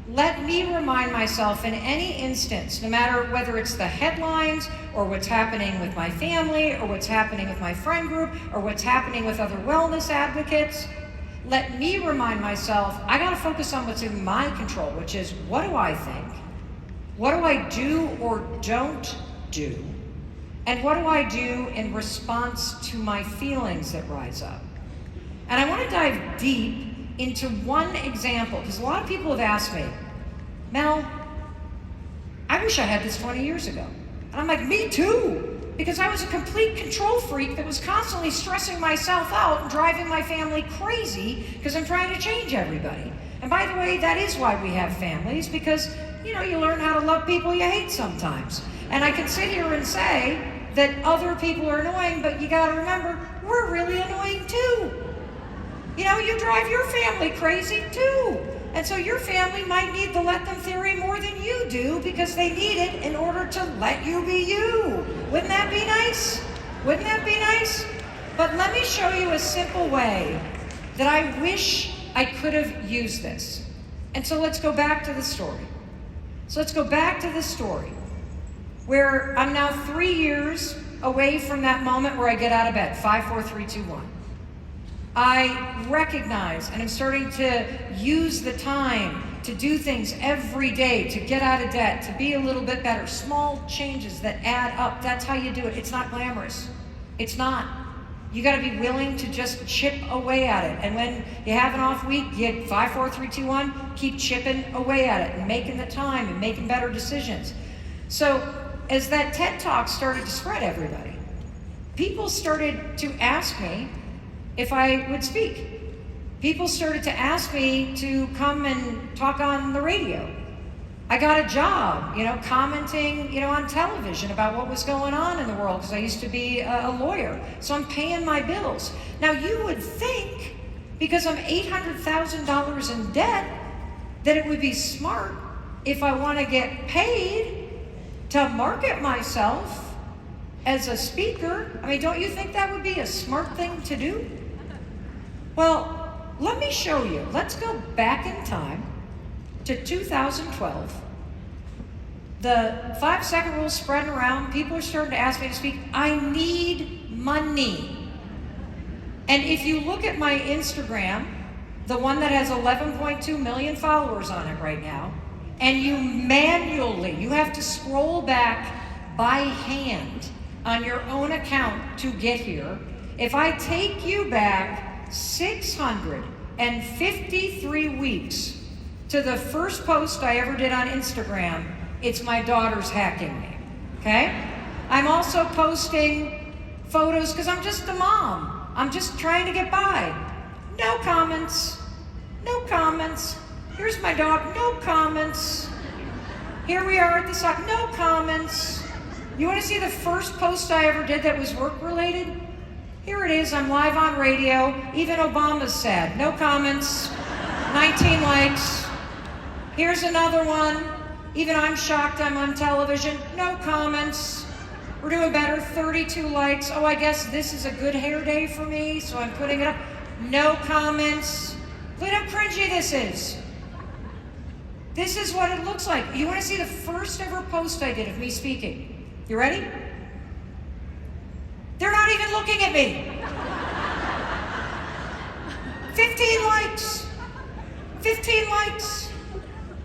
Let me remind myself in any instance, no matter whether it's the headlines or what's happening with my family or what's happening with my friend group or what's happening with other wellness advocates, let me remind myself, I gotta focus on what's in my control, which is what do I think? What do I do or don't do? And what do I do in response to my feelings that rise up? And I want to dive deep into one example, because a lot of people have asked me, Mel, I wish I had this 20 years ago. And I'm like, me too, because I was a complete control freak that was constantly stressing myself out and driving my family crazy because I'm trying to change everybody. And by the way, that is why we have families, because you learn how to love people you hate sometimes. And I can sit here and say that other people are annoying, but you gotta remember, we're really annoying too. You know, you drive your family crazy too. And so your family might need the let them theory more than you do because they need it in order to let you be you. Wouldn't that be nice? Wouldn't that be nice? But let me show you a simple way that I wish I could have used this. And so let's go back to the story. So let's go back to the story where I'm now 3 years away from that moment where I get out of bed. 5, 4, 3, 2, 1. I recognize and I'm starting to use the time to do things every day, to get out of debt, to be a little bit better. Small changes that add up. That's how you do it. It's not glamorous. It's not. You got to be willing to just chip away at it. And when you have an off week, you get 5, 4, 3, 2, 1, keep chipping away at it and making the time and making better decisions. So as that TED Talk started to spread everybody, people started to ask me if I would speak. People started to ask me to come and talk on the radio. I got a job, commenting, on television about what was going on in the world because I used to be a lawyer. So I'm paying my bills. Now you would think, because I'm $800,000 in debt, that it would be smart if I want to get paid to market myself as a speaker. I mean, don't you think that would be a smart thing to do? Well, let me show you. Let's go back in time to 2012. The 5-second rule spreading around. People are starting to ask me to speak. I need money. And if you look at my Instagram, the one that has 11.2 million followers on it right now, and you have to scroll back by hand on your own account to get here. If I take you back 653 weeks to the first post I ever did on Instagram, it's my daughter's hacking me, okay? I'm also posting photos because I'm just a mom. I'm just trying to get by. No comments, no comments. Here's my dog, no comments. Here we are at the side, no comments. You want to see the first post I ever did that was work-related? Here it is, I'm live on radio. Even Obama's sad. No comments, 19 likes. Here's another one. Even I'm shocked I'm on television. No comments. We're doing better, 32 likes. Oh, I guess this is a good hair day for me, so I'm putting it up. No comments. Look how cringy this is. This is what it looks like. You want to see the first ever post I did of me speaking? You ready? They're not even looking at me. 15 likes. 15 likes.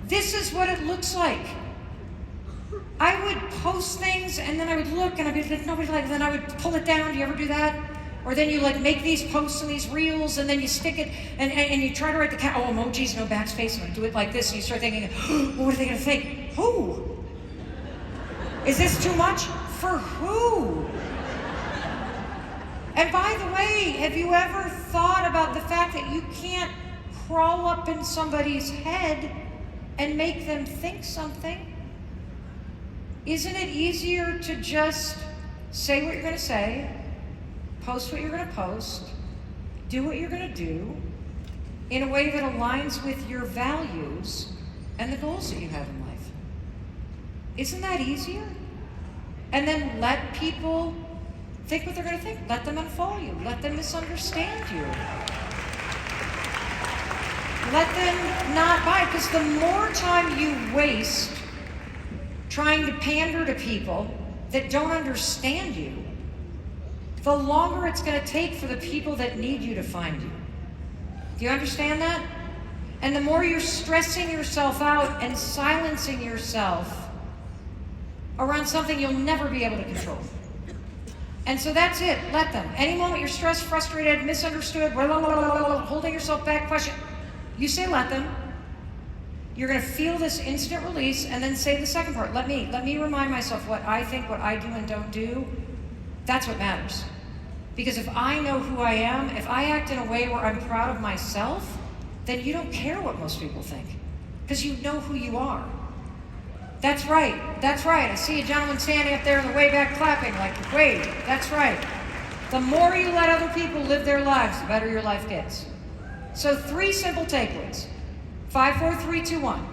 This is what it looks like. I would post things and then I would look and I'd be like, nobody likes it. Then I would pull it down. Do you ever do that? Or then you make these posts and these reels and then you stick it and you try to write the emojis, no backspace. I'm gonna do it like this and you start thinking, what are they gonna think? Who? Is this too much? For who? And by the way, have you ever thought about the fact that you can't crawl up in somebody's head and make them think something? Isn't it easier to just say what you're going to say, post what you're going to post, do what you're going to do in a way that aligns with your values and the goals that you have in life? Isn't that easier? And then let people think what they're going to think. Let them unfollow you. Let them misunderstand you. Let them not buy it, because the more time you waste trying to pander to people that don't understand you, the longer it's going to take for the people that need you to find you. Do you understand that? And the more you're stressing yourself out and silencing yourself around something you'll never be able to control. And so that's it. Let them. Any moment you're stressed, frustrated, misunderstood, holding yourself back, question, you say let them. You're going to feel this instant release and then say the second part. Let me remind myself what I think, what I do and don't do. That's what matters. Because if I know who I am, if I act in a way where I'm proud of myself, then you don't care what most people think. Because you know who you are. That's right. That's right. I see a gentleman standing up there in the way back clapping like, wait, that's right. The more you let other people live their lives, the better your life gets. So 3 simple takeaways. 5, 4, 3, 2, 1.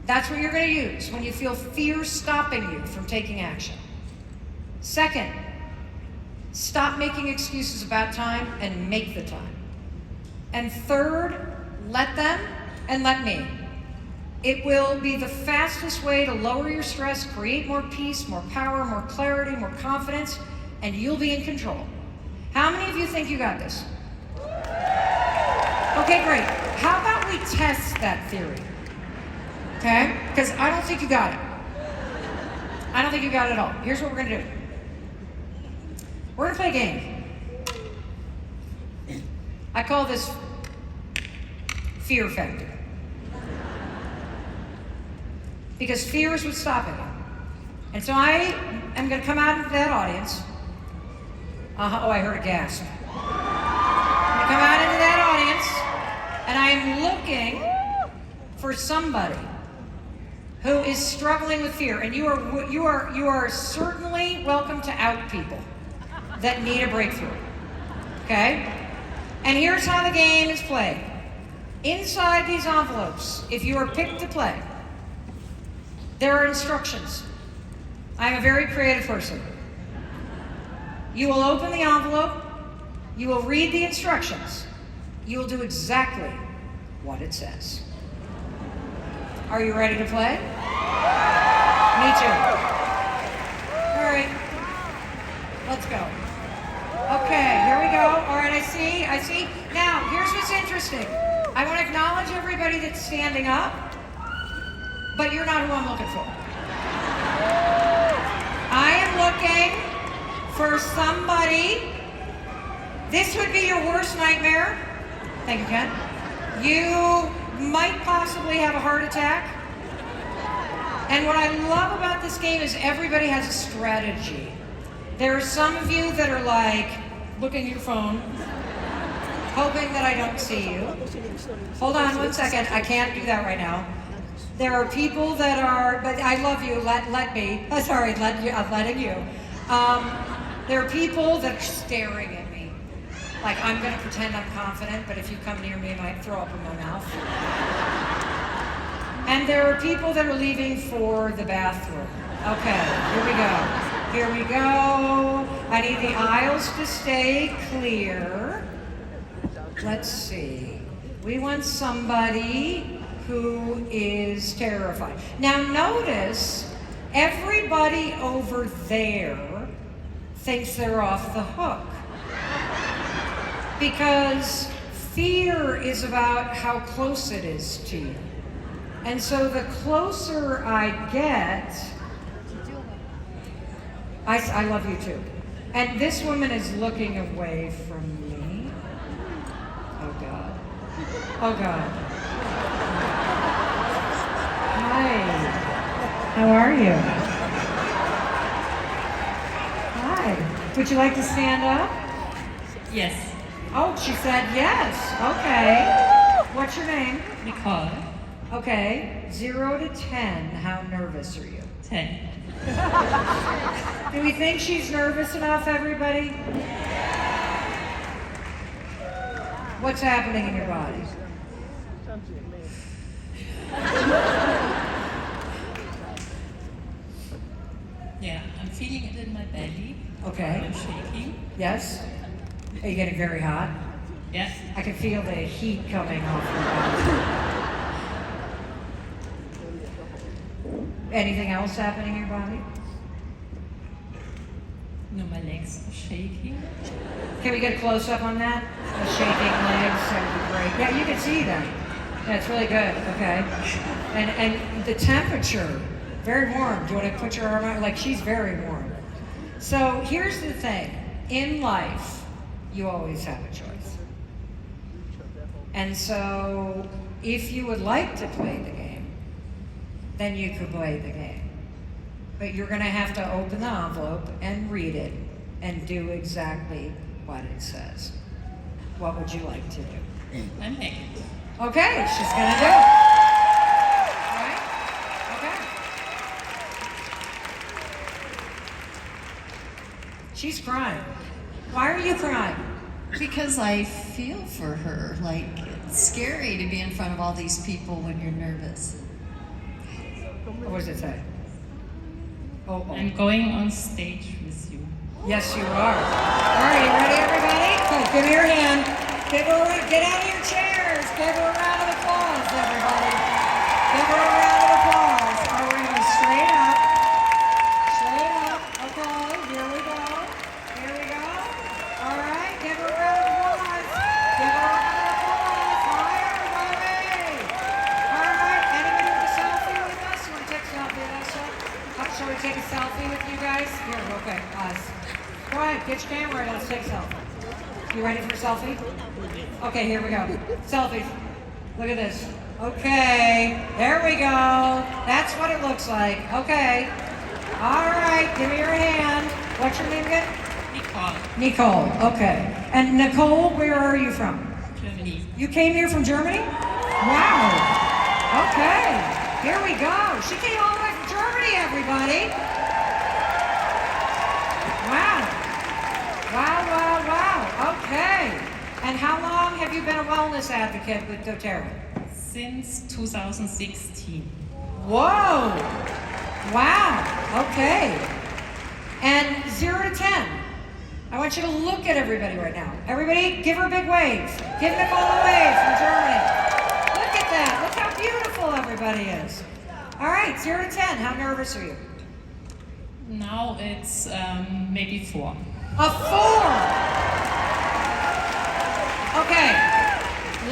That's what you're going to use when you feel fear stopping you from taking action. Second, stop making excuses about time and make the time. And third, let them and let me. It will be the fastest way to lower your stress, create more peace, more power, more clarity, more confidence, and you'll be in control. How many of you think you got this? Okay, great. How about we test that theory? Okay? Because I don't think you got it. I don't think you got it at all. Here's what we're going to do. We're going to play a game. I call this fear factor. Because fear is what's stopping you. And so I am going to come out into that audience. Oh, I heard a gasp. I'm going to come out into that audience, and I am looking for somebody who is struggling with fear. And you are certainly welcome to out people that need a breakthrough. Okay? And here's how the game is played. Inside these envelopes, if you are picked to play, there are instructions. I'm a very creative person. You will open the envelope, you will read the instructions, you will do exactly what it says. Are you ready to play? Me too. All right, let's go. Okay, here we go. All right, I see. Now, here's what's interesting. I want to acknowledge everybody that's standing up, but you're not who I'm looking for. I am looking for somebody. This would be your worst nightmare. Thank you, Ken. You might possibly have a heart attack. And what I love about this game is everybody has a strategy. There are some of you that are like looking at your phone, hoping that I don't see you. Hold on 1 second. I can't do that right now. There are people that are, but I love you. Let me. Oh, sorry, I'm letting you. There are people that are staring at me, like I'm going to pretend I'm confident, but if you come near me, I might throw up in my mouth. And there are people that are leaving for the bathroom. Okay, here we go. I need the aisles to stay clear. Let's see. We want somebody who is terrified. Now notice, everybody over there thinks they're off the hook. Because fear is about how close it is to you. And so the closer I get, I love you too. And this woman is looking away from me. Oh God. Oh God. Hi. How are you? Hi. Would you like to stand up? Yes. Oh, she said yes. Okay. What's your name? Nicole. Okay. 0 to 10. How nervous are you? 10. Do we think she's nervous enough, everybody? What's happening in your body? Yeah, I'm feeling it in my belly. Okay. I'm shaking. Yes? Are you getting very hot? Yes. I can feel the heat coming off your body. Anything else happening in your body? No, my legs are shaking. Can we get a close-up on that? The shaking legs, that would be great. Yeah, you can see that. Yeah, it's really good, okay. And the temperature, very warm. Do you want to put your arm out? Like, she's very warm. So here's the thing. In life, you always have a choice. And so if you would like to play the game, then you could play the game. But you're going to have to open the envelope and read it and do exactly what it says. What would you like to do? I make it. Okay, she's going to do it. All right? Okay. She's crying. Why are you crying? Because I feel for her, like scary to be in front of all these people when you're nervous. What does it say? Oh. I'm going on stage with you. Yes, you are. All right, you ready, everybody? Good. Give me your hand. Get out of your chairs. Give her a round of applause, everybody. Give her a round of applause. All right, we're going to go straight up. Straight up. Okay, here we go. Here we go. All right, give her a round of applause. Give her a round of applause. Hi, everybody. All right, anybody with a selfie with us? You want to take a selfie with us, sir? Shall we take a selfie with you guys? Here, okay, us. Go ahead, get your camera ready. Let's take a selfie. You ready for a selfie? Okay, here we go. Selfies. Look at this. Okay, there we go. That's what it looks like. Okay. All right, give me your hand. What's your name again? Nicole. Nicole, okay. And Nicole, where are you from? Germany. You came here from Germany? Wow. Okay, here we go. She came all the way from Germany, everybody. Wow. Wow, wow, wow. Okay. And how long have you been a wellness advocate with doTERRA? Since 2016. Whoa. Wow. Okay. And 0 to 10. I want you to look at everybody right now. Everybody, give her a big wave. Give Nicole a wave from Germany. Look at that. Look how beautiful everybody is. All right, 0 to 10. How nervous are you? Now it's maybe 4. A 4. Okay,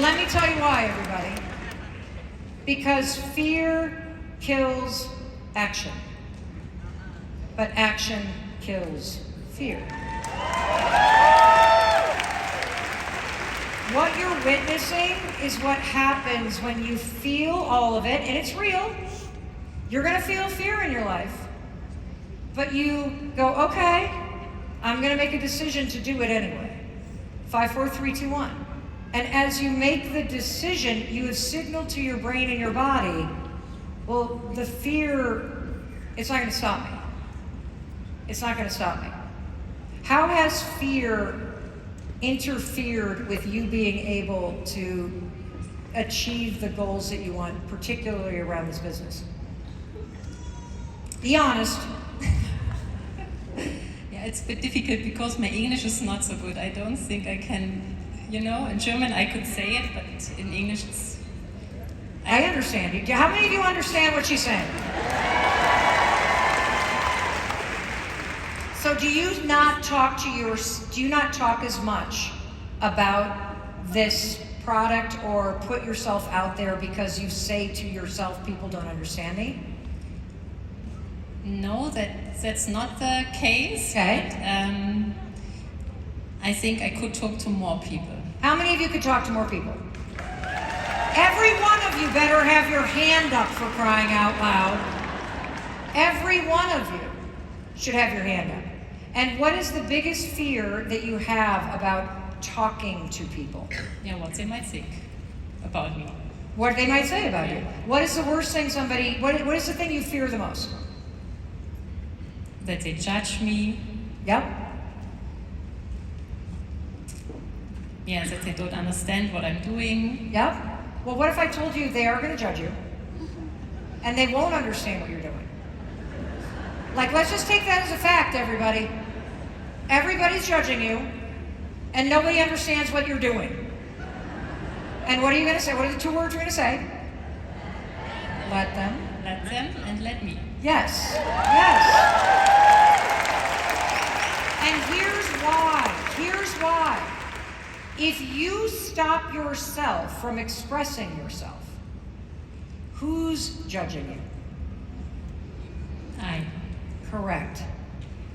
let me tell you why, everybody. Because fear kills action, but action kills fear. What you're witnessing is what happens when you feel all of it, and it's real. You're gonna feel fear in your life, but you go, okay, I'm gonna make a decision to do it anyway. 5, 4, 3, 2, 1. And as you make the decision, you have signaled to your brain and your body, well, the fear, it's not gonna stop me. It's not gonna stop me. How has fear interfered with you being able to achieve the goals that you want, particularly around this business? Be honest. Yeah, it's a bit difficult because my English is not so good. I don't think I can, in German I could say it, but in English it's... I understand you. How many of you understand what she's saying? So do you not talk as much about this product or put yourself out there because you say to yourself, people don't understand me? No, that's not the case. Okay. But, I think I could talk to more people. How many of you could talk to more people? Every one of you better have your hand up, for crying out loud. Every one of you should have your hand up. And what is the biggest fear that you have about talking to people? Yeah, what they might think about me. What they might say about you. What is the worst thing what is the thing you fear the most? That they judge me. Yep. Yeah, that they don't understand what I'm doing. Yep. Well, what if I told you they are going to judge you and they won't understand what you're doing? Like, let's just take that as a fact, everybody. Everybody's judging you and nobody understands what you're doing. And what are you going to say? What are the 2 words you're going to say? Let them. Let them and let me. Yes. Yes. And here's why. Here's why. If you stop yourself from expressing yourself, who's judging you? I. Correct.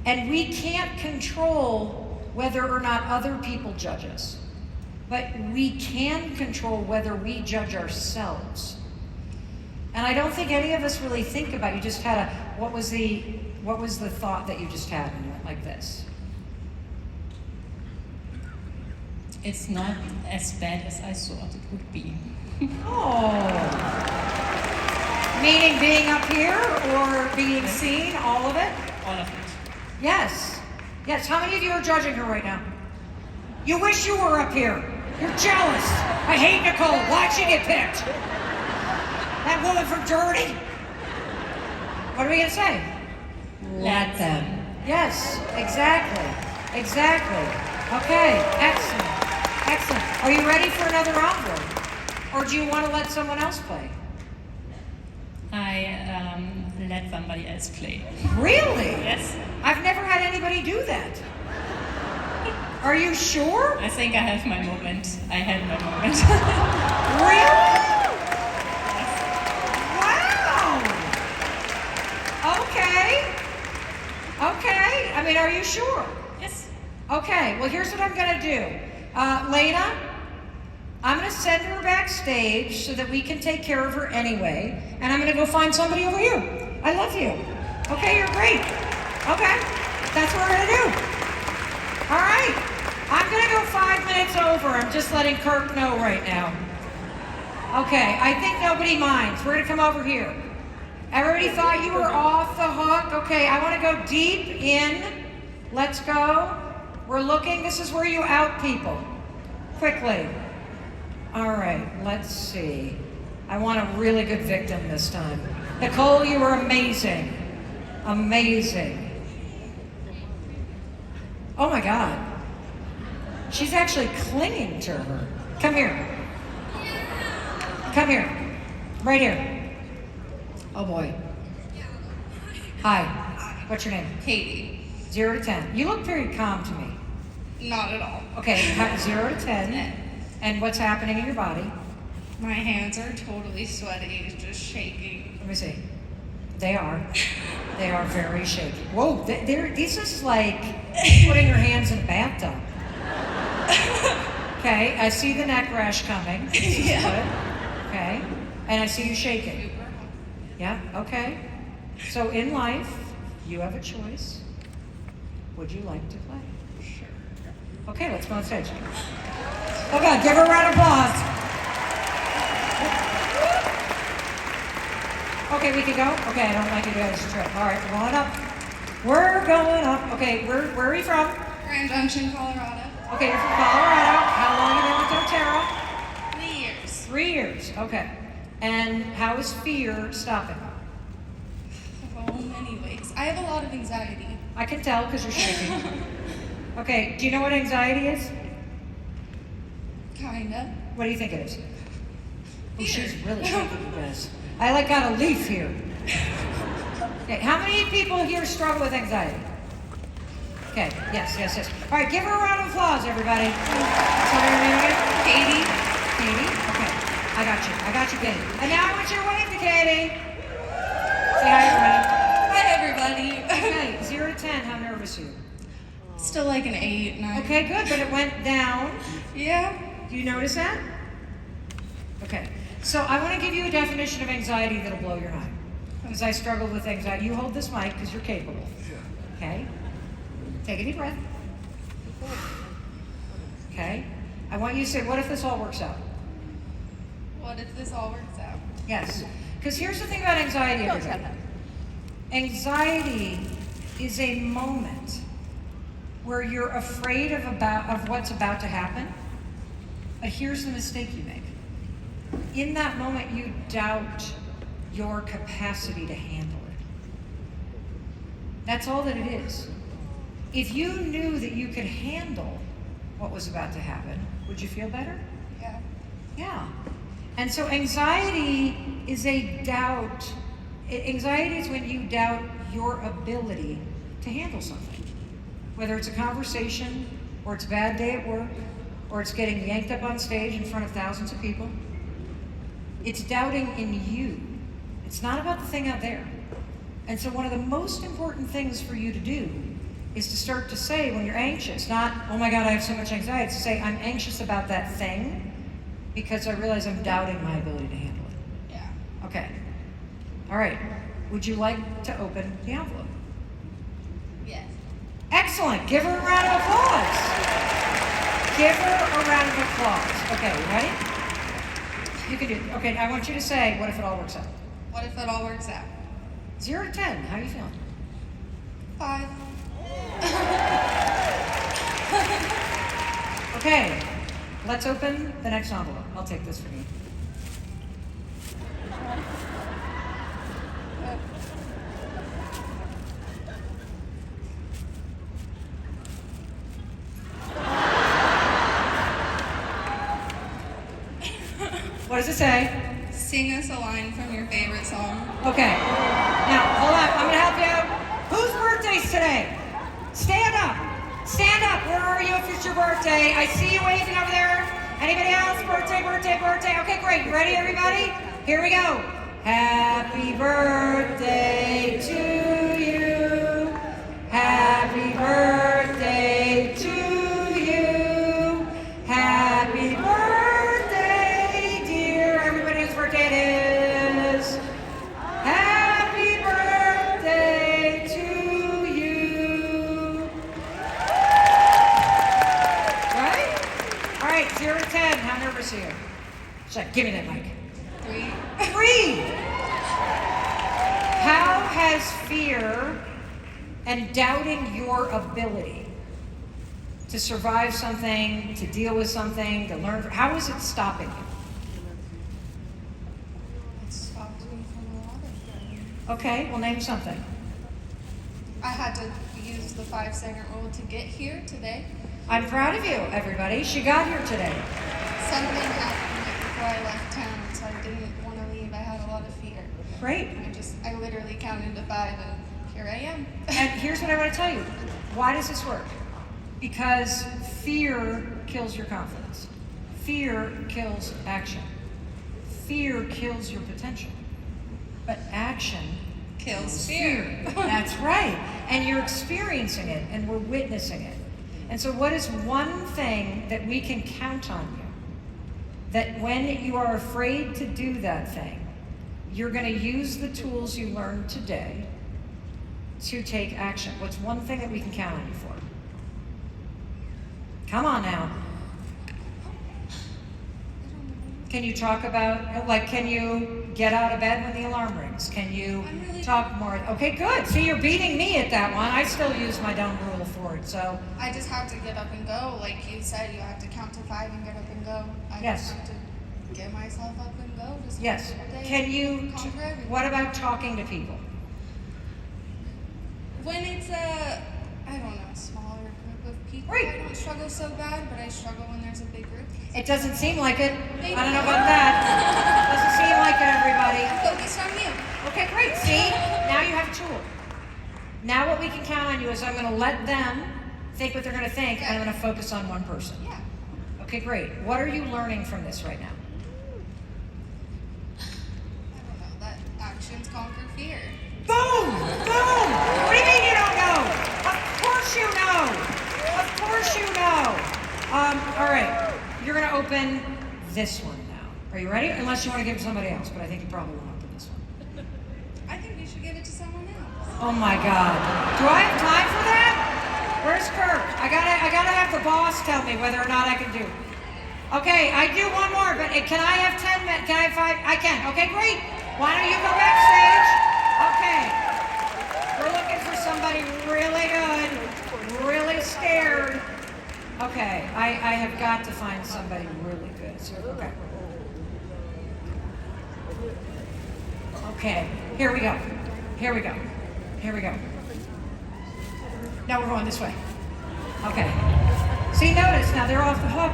And we can't control whether or not other people judge us, but we can control whether we judge ourselves. And I don't think any of us really think about, you just had what was the thought that you just had, and you went like this? It's not as bad as I thought it would be. Oh. Meaning being up here or being seen, all of it? All of it. Yes. Yes. How many of you are judging her right now? You wish you were up here. You're jealous. I hate Nicole. Why'd she get picked? That woman from Dirty. What are we gonna say? Let them. Yes, exactly. Exactly. Okay, excellent. Excellent. Are you ready for another envelope? Or do you want to let someone else play? I let somebody else play. Really? Yes. I've never had anybody do that. Are you sure? I think I have my moment. I had my moment. Really? Wow. Okay. Okay. I mean, are you sure? Yes. Okay. Well, here's what I'm going to do. Lena, I'm going to send her backstage so that we can take care of her anyway. And I'm going to go find somebody over here. I love you. Okay, you're great. Okay. That's what we're going to do. All right. I'm going to go 5 minutes over. I'm just letting Kirk know right now. Okay, I think nobody minds. We're going to come over here. Everybody thought you were off the hook? Okay, I want to go deep in. Let's go. We're looking. This is where you out people. Quickly. All right, let's see. I want a really good victim this time. Nicole, you were amazing. Amazing. Oh my God. She's actually clinging to her. Come here. Come here. Right here. Oh boy. Hi. What's your name? Katie. 0 to 10. You look very calm to me. Not at all. Okay, 0 to 10. And what's happening in your body? My hands are totally sweaty, just shaking. Let me see. They are. They are very shaky. Whoa, this is like putting your hands in a bathtub. Okay, I see the neck rash coming. This is good. Okay, and I see you shaking. Yeah, okay. So in life, you have a choice. Would you like to play? Sure. Okay, let's go on stage. Oh God, give her a round of applause. Okay, we can go? Okay, I don't like you guys to trip. All right, we're going up. We're going up. Okay, where are we from? Grand Junction, Colorado. Okay, you're from Colorado. How long have you been with doTERRA? 3 years. 3 years, okay. And how is fear stopping? Oh, many ways. I have a lot of anxiety. I can tell because you're shaking. Okay, do you know what anxiety is? Kinda. What do you think it is? Oh, she's really shaking, you guys. I like got a leaf here. Okay, how many people here struggle with anxiety? Okay, yes. All right, give her a round of applause, everybody. Tell me your name again. Katie. Katie? Okay, I got you, Katie. And now I want you to wave to Katie. Say hi, everybody. Hi, everybody. Okay, 0 to 10, how nervous are you? Still like an 8, 9. Okay, good, but it went down. Yeah. Do you notice that? Okay, so I want to give you a definition of anxiety that'll blow your mind. Because I struggled with anxiety. You hold this mic because you're capable. Okay? Take a deep breath. Okay? I want you to say, what if this all works out? What if this all works out? Yes. Because here's the thing about anxiety, everybody. Anxiety is a moment where you're afraid of what's about to happen. But here's the mistake you make. In that moment, you doubt your capacity to handle it. That's all that it is. If you knew that you could handle what was about to happen, would you feel better? Yeah. Yeah. And so anxiety is a doubt. Anxiety is when you doubt your ability to handle something. Whether it's a conversation, or it's a bad day at work, or it's getting yanked up on stage in front of thousands of people. It's doubting in you. It's not about the thing out there. And so one of the most important things for you to do is to start to say when you're anxious, not, oh my God, I have so much anxiety, it's to say, I'm anxious about that thing because I realize I'm doubting my ability to handle it. Yeah. Okay. All right. Would you like to open the envelope? Yes. Excellent. Give her a round of applause. Give her a round of applause. Okay, you ready? You can do it. Okay, I want you to say, what if it all works out? What if it all works out? 0 to 10, how are you feeling? 5. Okay, let's open the next envelope. I'll take this from you. What does it say? Sing us a line from your favorite song. Okay. Now, hold on. I'm going to help you. Whose birthday's today? Stand up. Stand up. Where are you if it's your birthday? I see you waving over there. Anybody else? Birthday, birthday, birthday. Okay, great. You ready, everybody? Here we go. Happy birthday to you. Happy birthday to you. Happy birthday, dear. Everybody whose birthday it is. Happy birthday to you. Right? All right, 0 to 10. How nervous are you? Give me that mic. 3. 3. How has fear and doubting your ability to survive something, to deal with something, to learn, how is it stopping you? It stopped me from a lot of things. Okay, well, name something. I had to use the 5-second rule to get here today. I'm proud of you, everybody. She got here today. Something happened before I left town, so I didn't want to leave. I had a lot of fear. Great. I literally counted to 5 and here I am. And here's what I want to tell you. Why does this work? Because fear kills your confidence. Fear kills action. Fear kills your potential. But action Kills fear. That's right. And you're experiencing it and we're witnessing it. And so what is one thing that we can count on you? That when you are afraid to do that thing, you're going to use the tools you learned today to take action. What's one thing that we can count on you for? Come on now. Can you talk about, can you get out of bed when the alarm rings? Can you talk more? Okay, good. See, you're beating me at that one. I still use my dumb rule for it, so. I just have to get up and go. Like you said, you have to count to 5 and get up and go. I Yes. just have to get myself up and go. Just Yes. Can you, what about talking to people? When it's a, I don't know, smaller group of people, Right. I don't struggle so bad, but I struggle when there's a big group. It doesn't seem like it. I don't know about that. Doesn't seem like it, everybody. Focus on you. Okay, great. See, now you have a tool. Now what we can count on you is I'm going to let them think what they're going to think, and I'm going to focus on one person. Yeah. Okay, great. What are you learning from this right now? I don't know, that actions conquer fear. Boom! Boom! What do you mean you don't know? Of course you know! Of course you know! All right. You're going to open this one now. Are you ready? Unless you want to give it to somebody else, but I think you probably want to open this one. I think you should give it to someone else. Oh my God. Do I have time for that? Where's Kirk? I gotta have the boss tell me whether or not I can do. Okay, I do one more, but can I have 10 minutes? Can I have 5? I can. Okay, great. Why don't you go backstage? Okay. We're looking for somebody really good, really scared. Okay, I have got to find somebody really good. So, okay. Okay, here we go. Here we go. Here we go. Now we're going this way. Okay. See, notice, now they're off the hook.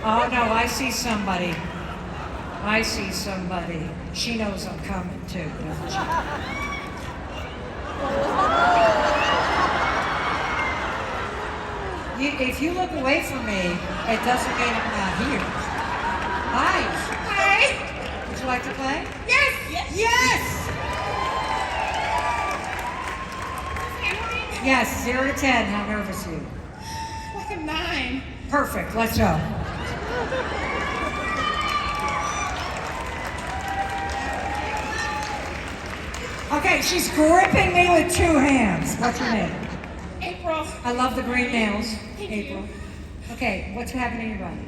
Oh no, I see somebody. I see somebody. She knows I'm coming too, doesn't she? If you look away from me, it doesn't mean I'm not here. Hi. Hi. Would you like to play? Yes! Yes! Yes! Yes, 0 to 10. How nervous are you? Like a 9. Perfect. Let's go. Okay, she's gripping me with 2 hands. What's your name? April. I love the green nails. Thank April. you. Okay, what's happening in your body?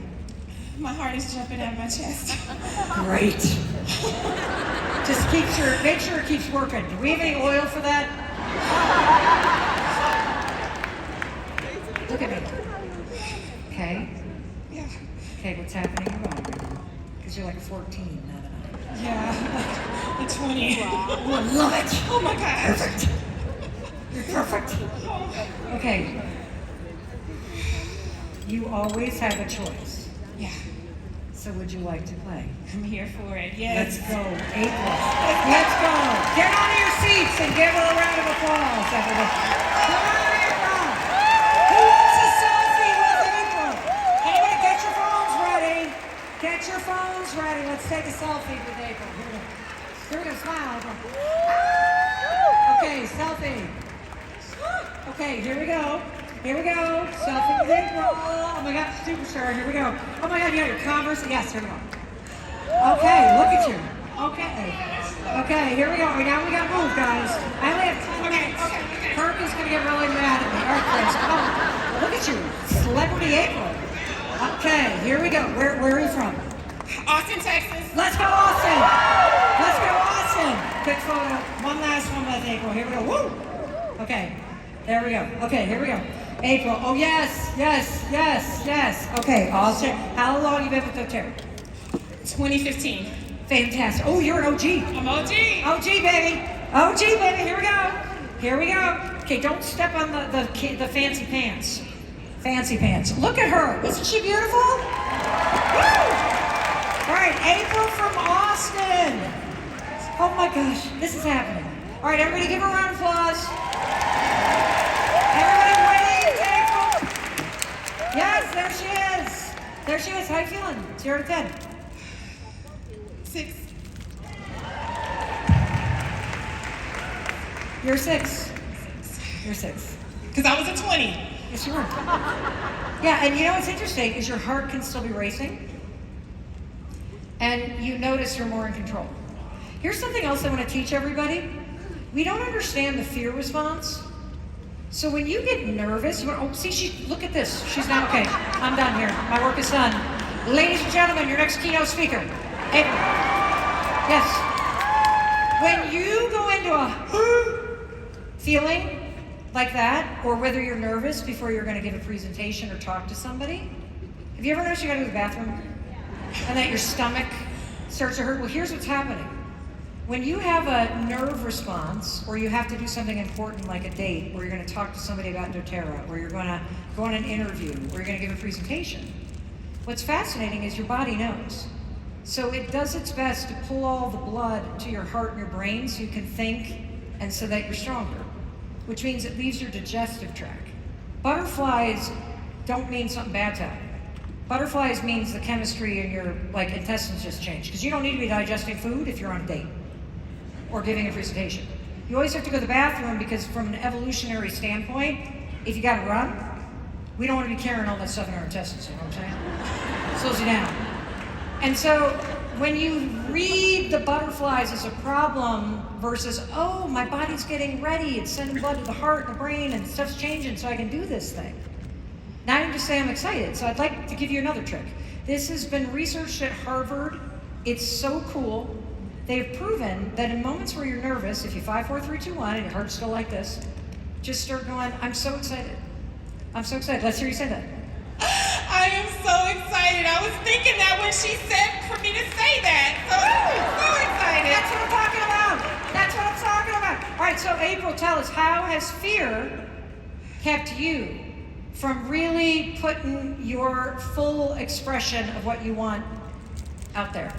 My heart is jumping out of my chest. Great. Just make sure it keeps working. Do we have any oil for that? Look at me. Okay. Yeah. Okay, what's happening in your body? Because you're like a 14, not a 9. Yeah. A 20. Oh, I love it. Oh my gosh. Perfect. You're perfect. Okay. You always have a choice. Yeah. So would you like to play? I'm here for it. Yes. Let's go, April. Let's go. Get out of your seats and give her a round of applause, everybody. Come on, April. Who wants a selfie with April? Anybody get your phones ready? Get your phones ready. Let's take a selfie with April. Here we go. Smile, April. Okay, selfie. Okay, here we go. Here we go. Selfie with April. Oh my God, superstar. Here we go. Oh my God, you got your Converse? Yes, here we go. Okay, look at you. Okay. Okay, here we go. Now we got to move, guys. I only have 10 minutes. Kirk is going to get really mad at me. All right, Chris, come on. Look at you. Celebrity April. Okay, here we go. Where are you from? Austin, Texas. Let's go, Austin. Let's go, Austin. Quick photo. One last one with April. Here we go. Woo. Okay. There we go. Okay, here we go. April. Oh, yes. Okay, Austin. How long have you been with doTERRA? 2015. Fantastic. Oh, you're an OG. I'm OG. OG, baby. OG, baby. Here we go. Here we go. Okay, don't step on the fancy pants. Fancy pants. Look at her. Isn't she beautiful? Woo! All right, April from Austin. Oh my gosh, this is happening. All right, everybody give her a round of applause. Everybody wave to April. Yes, there she is. There she is. How you feeling? 0 to 10. 6. You're 6. You're 6. Because I was a 20. Yes, you were. Yeah, and you know what's interesting is your heart can still be racing, and you notice you're more in control. Here's something else I want to teach everybody. We don't understand the fear response. So when you get nervous, look at this. She's not okay. I'm done here. My work is done. Ladies and gentlemen, your next keynote speaker, April. Yes. When you go into a feeling like that, or whether you're nervous before you're going to give a presentation or talk to somebody, have you ever noticed you got to go to the bathroom and that your stomach starts to hurt? Well, here's what's happening. When you have a nerve response, or you have to do something important like a date, or you're going to talk to somebody about doTERRA, or you're going to go on an interview, or you're going to give a presentation, what's fascinating is your body knows. So it does its best to pull all the blood to your heart and your brain so you can think, and so that you're stronger, which means it leaves your digestive tract. Butterflies don't mean something bad to happen. Butterflies means the chemistry in your intestines just changed, because you don't need to be digesting food if you're on a date or giving a presentation. You always have to go to the bathroom because from an evolutionary standpoint, if you gotta run, we don't want to be carrying all that stuff in our intestines, you know what I'm saying? Slows you down. And so when you read the butterflies as a problem versus, oh, my body's getting ready, it's sending blood to the heart and the brain and stuff's changing so I can do this thing. Now you can just say I'm excited. So I'd like to give you another trick. This has been researched at Harvard. It's so cool. They've proven that in moments where you're nervous, if you 5, 4, 3, 2, 1, and your heart's still like this, just start going, I'm so excited. I'm so excited. Let's hear you say that. I am so excited. I was thinking that when she said for me to say that. So I'm so excited. That's what I'm talking about. That's what I'm talking about. All right, so April, tell us, how has fear kept you from really putting your full expression of what you want out there?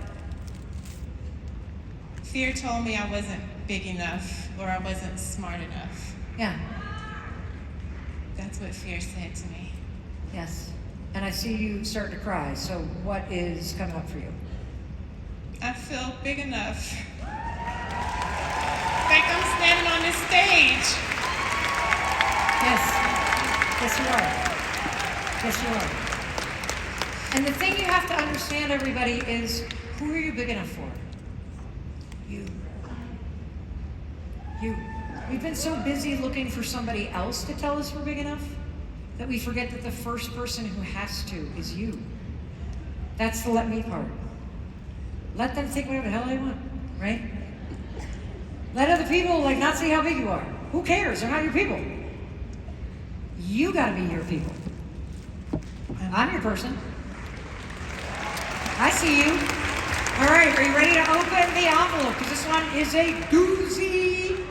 Fear told me I wasn't big enough or I wasn't smart enough. Yeah. That's what fear said to me. Yes. And I see you start to cry. So what is coming up for you? I feel big enough. Like I'm standing on this stage. Yes. Yes, you are. Yes, you are. And the thing you have to understand, everybody, is who are you big enough for? You. You. We've been so busy looking for somebody else to tell us we're big enough that we forget that the first person who has to is you. That's the let me part. Let them think whatever the hell they want, right? Let other people like not see how big you are. Who cares? They're not your people. You gotta be your people. I'm your person. I see you. All right, are you ready to open the envelope? Because this one is a doozy.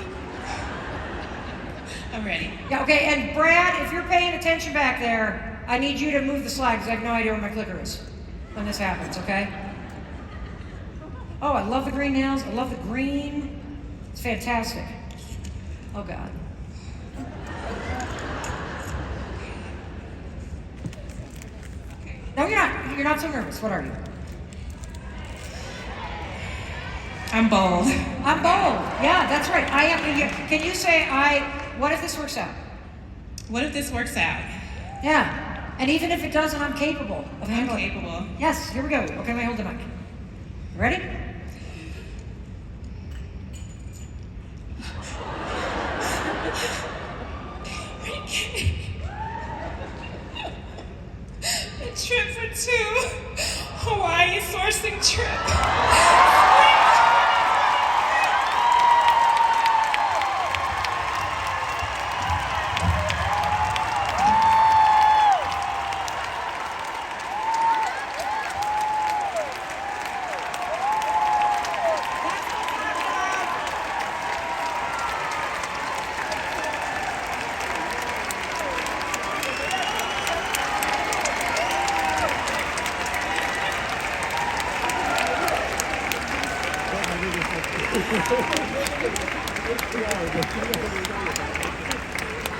I'm ready. Yeah, okay, and Brad, if you're paying attention back there, I need you to move the slide because I have no idea where my clicker is when this happens, okay? Oh, I love the green nails. I love the green. It's fantastic. Oh, God. No, you're not. You're not so nervous. What are you? I'm bold. I'm bold. Yeah, that's right. I am. Can you say what if this works out? What if this works out? Yeah. And even if it doesn't, I'm capable of handling it. I'm capable. Yes, here we go. Okay, let me hold the mic. Ready? A trip for two. Hawaii sourcing trip.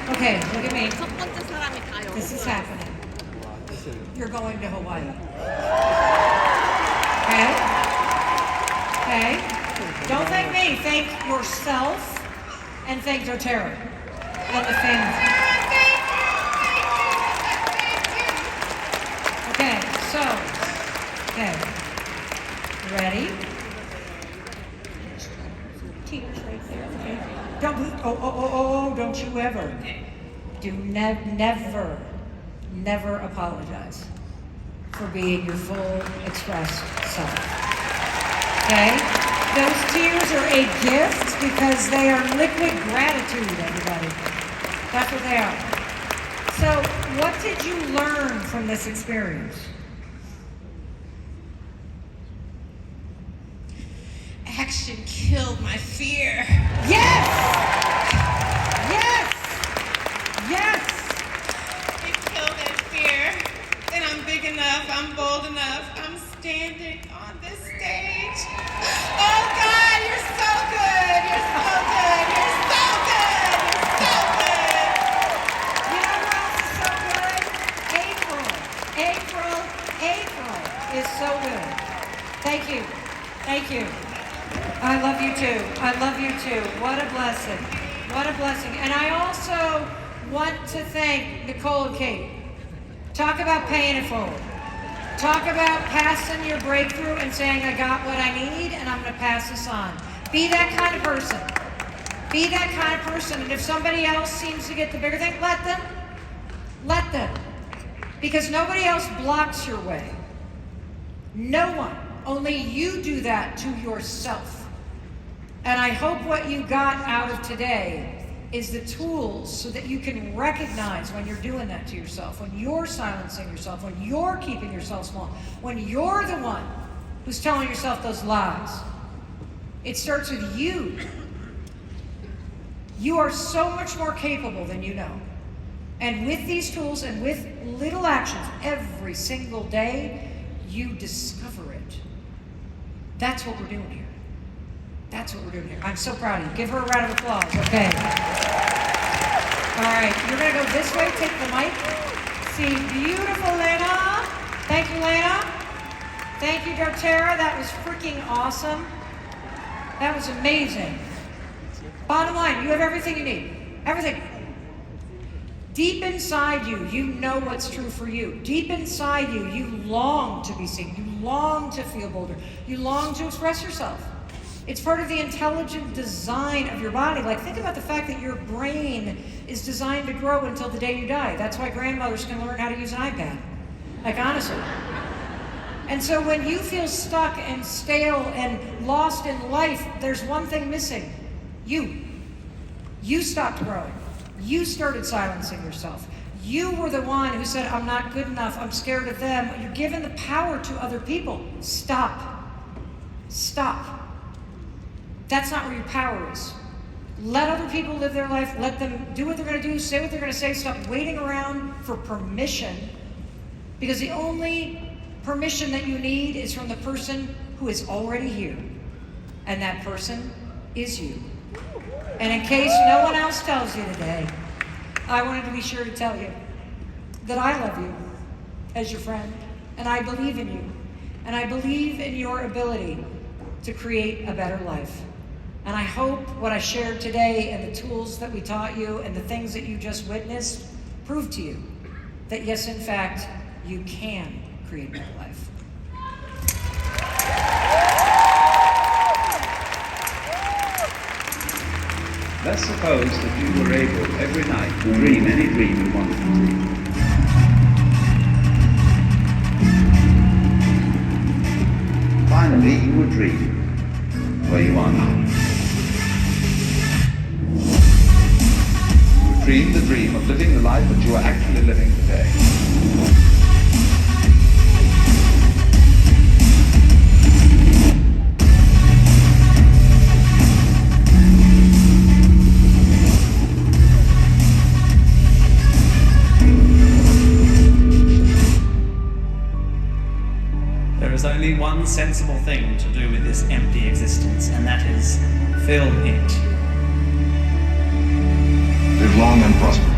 Okay, look at me. This is happening. You're going to Hawaii. Okay? Okay? Don't thank me. Thank yourself and thank doTERRA and the family. Okay, so, ready? Tears right there, okay? Don't you ever. Do never apologize for being your full expressed self. Okay? Those tears are a gift because they are liquid gratitude, everybody. That's what they are. So, what did you learn from this experience? Action killed my fear. Yes! Yes! Yes! It killed that fear. And I'm big enough, I'm bold enough, I'm standing on this stage. Oh God, you're so good! You're so good! You're so good! You're so good! You know who else is so good? April is so good. Thank you. Thank you. I love you too. I love you too. What a blessing. What a blessing. And I also want to thank Nicole and Kate. Talk about paying it forward. Talk about passing your breakthrough and saying, I got what I need and I'm going to pass this on. Be that kind of person. Be that kind of person. And if somebody else seems to get the bigger thing, let them. Let them. Because nobody else blocks your way. No one. Only you do that to yourself. And I hope what you got out of today is the tools so that you can recognize when you're doing that to yourself, when you're silencing yourself, when you're keeping yourself small, when you're the one who's telling yourself those lies. It starts with you. You are so much more capable than you know. And with these tools and with little actions every single day, you discover it. That's what we're doing here. That's what we're doing here. I'm so proud of you. Give her a round of applause. Okay. All right. You're going to go this way. Take the mic. See beautiful Lena. Thank you, Lena. Thank you, doTERRA. That was freaking awesome. That was amazing. Bottom line, you have everything you need. Everything. Deep inside you, you know what's true for you. Deep inside you, you long to be seen. You long to feel bolder. You long to express yourself. It's part of the intelligent design of your body. Like, think about the fact that your brain is designed to grow until the day you die. That's why grandmothers can learn how to use an iPad. Like, honestly. And so when you feel stuck and stale and lost in life, there's one thing missing. You stopped growing. You started silencing yourself. You were the one who said, I'm not good enough, I'm scared of them. You're giving the power to other people. Stop. That's not where your power is. Let other people live their life. Let them do what they're going to do, say what they're going to say. Stop waiting around for permission, because the only permission that you need is from the person who is already here. And that person is you. And in case no one else tells you today, I wanted to be sure to tell you that I love you as your friend, and I believe in you, and I believe in your ability to create a better life. And I hope what I shared today and the tools that we taught you and the things that you just witnessed prove to you that yes, in fact, you can create a better life. Let's suppose that you were able every night to dream any dream you wanted to. Finally, you would dream where you are now. You would dream the dream of living the life that you are actually living today. There is only one sensible thing to do with this empty existence, and that is fill it. Live long and prosper.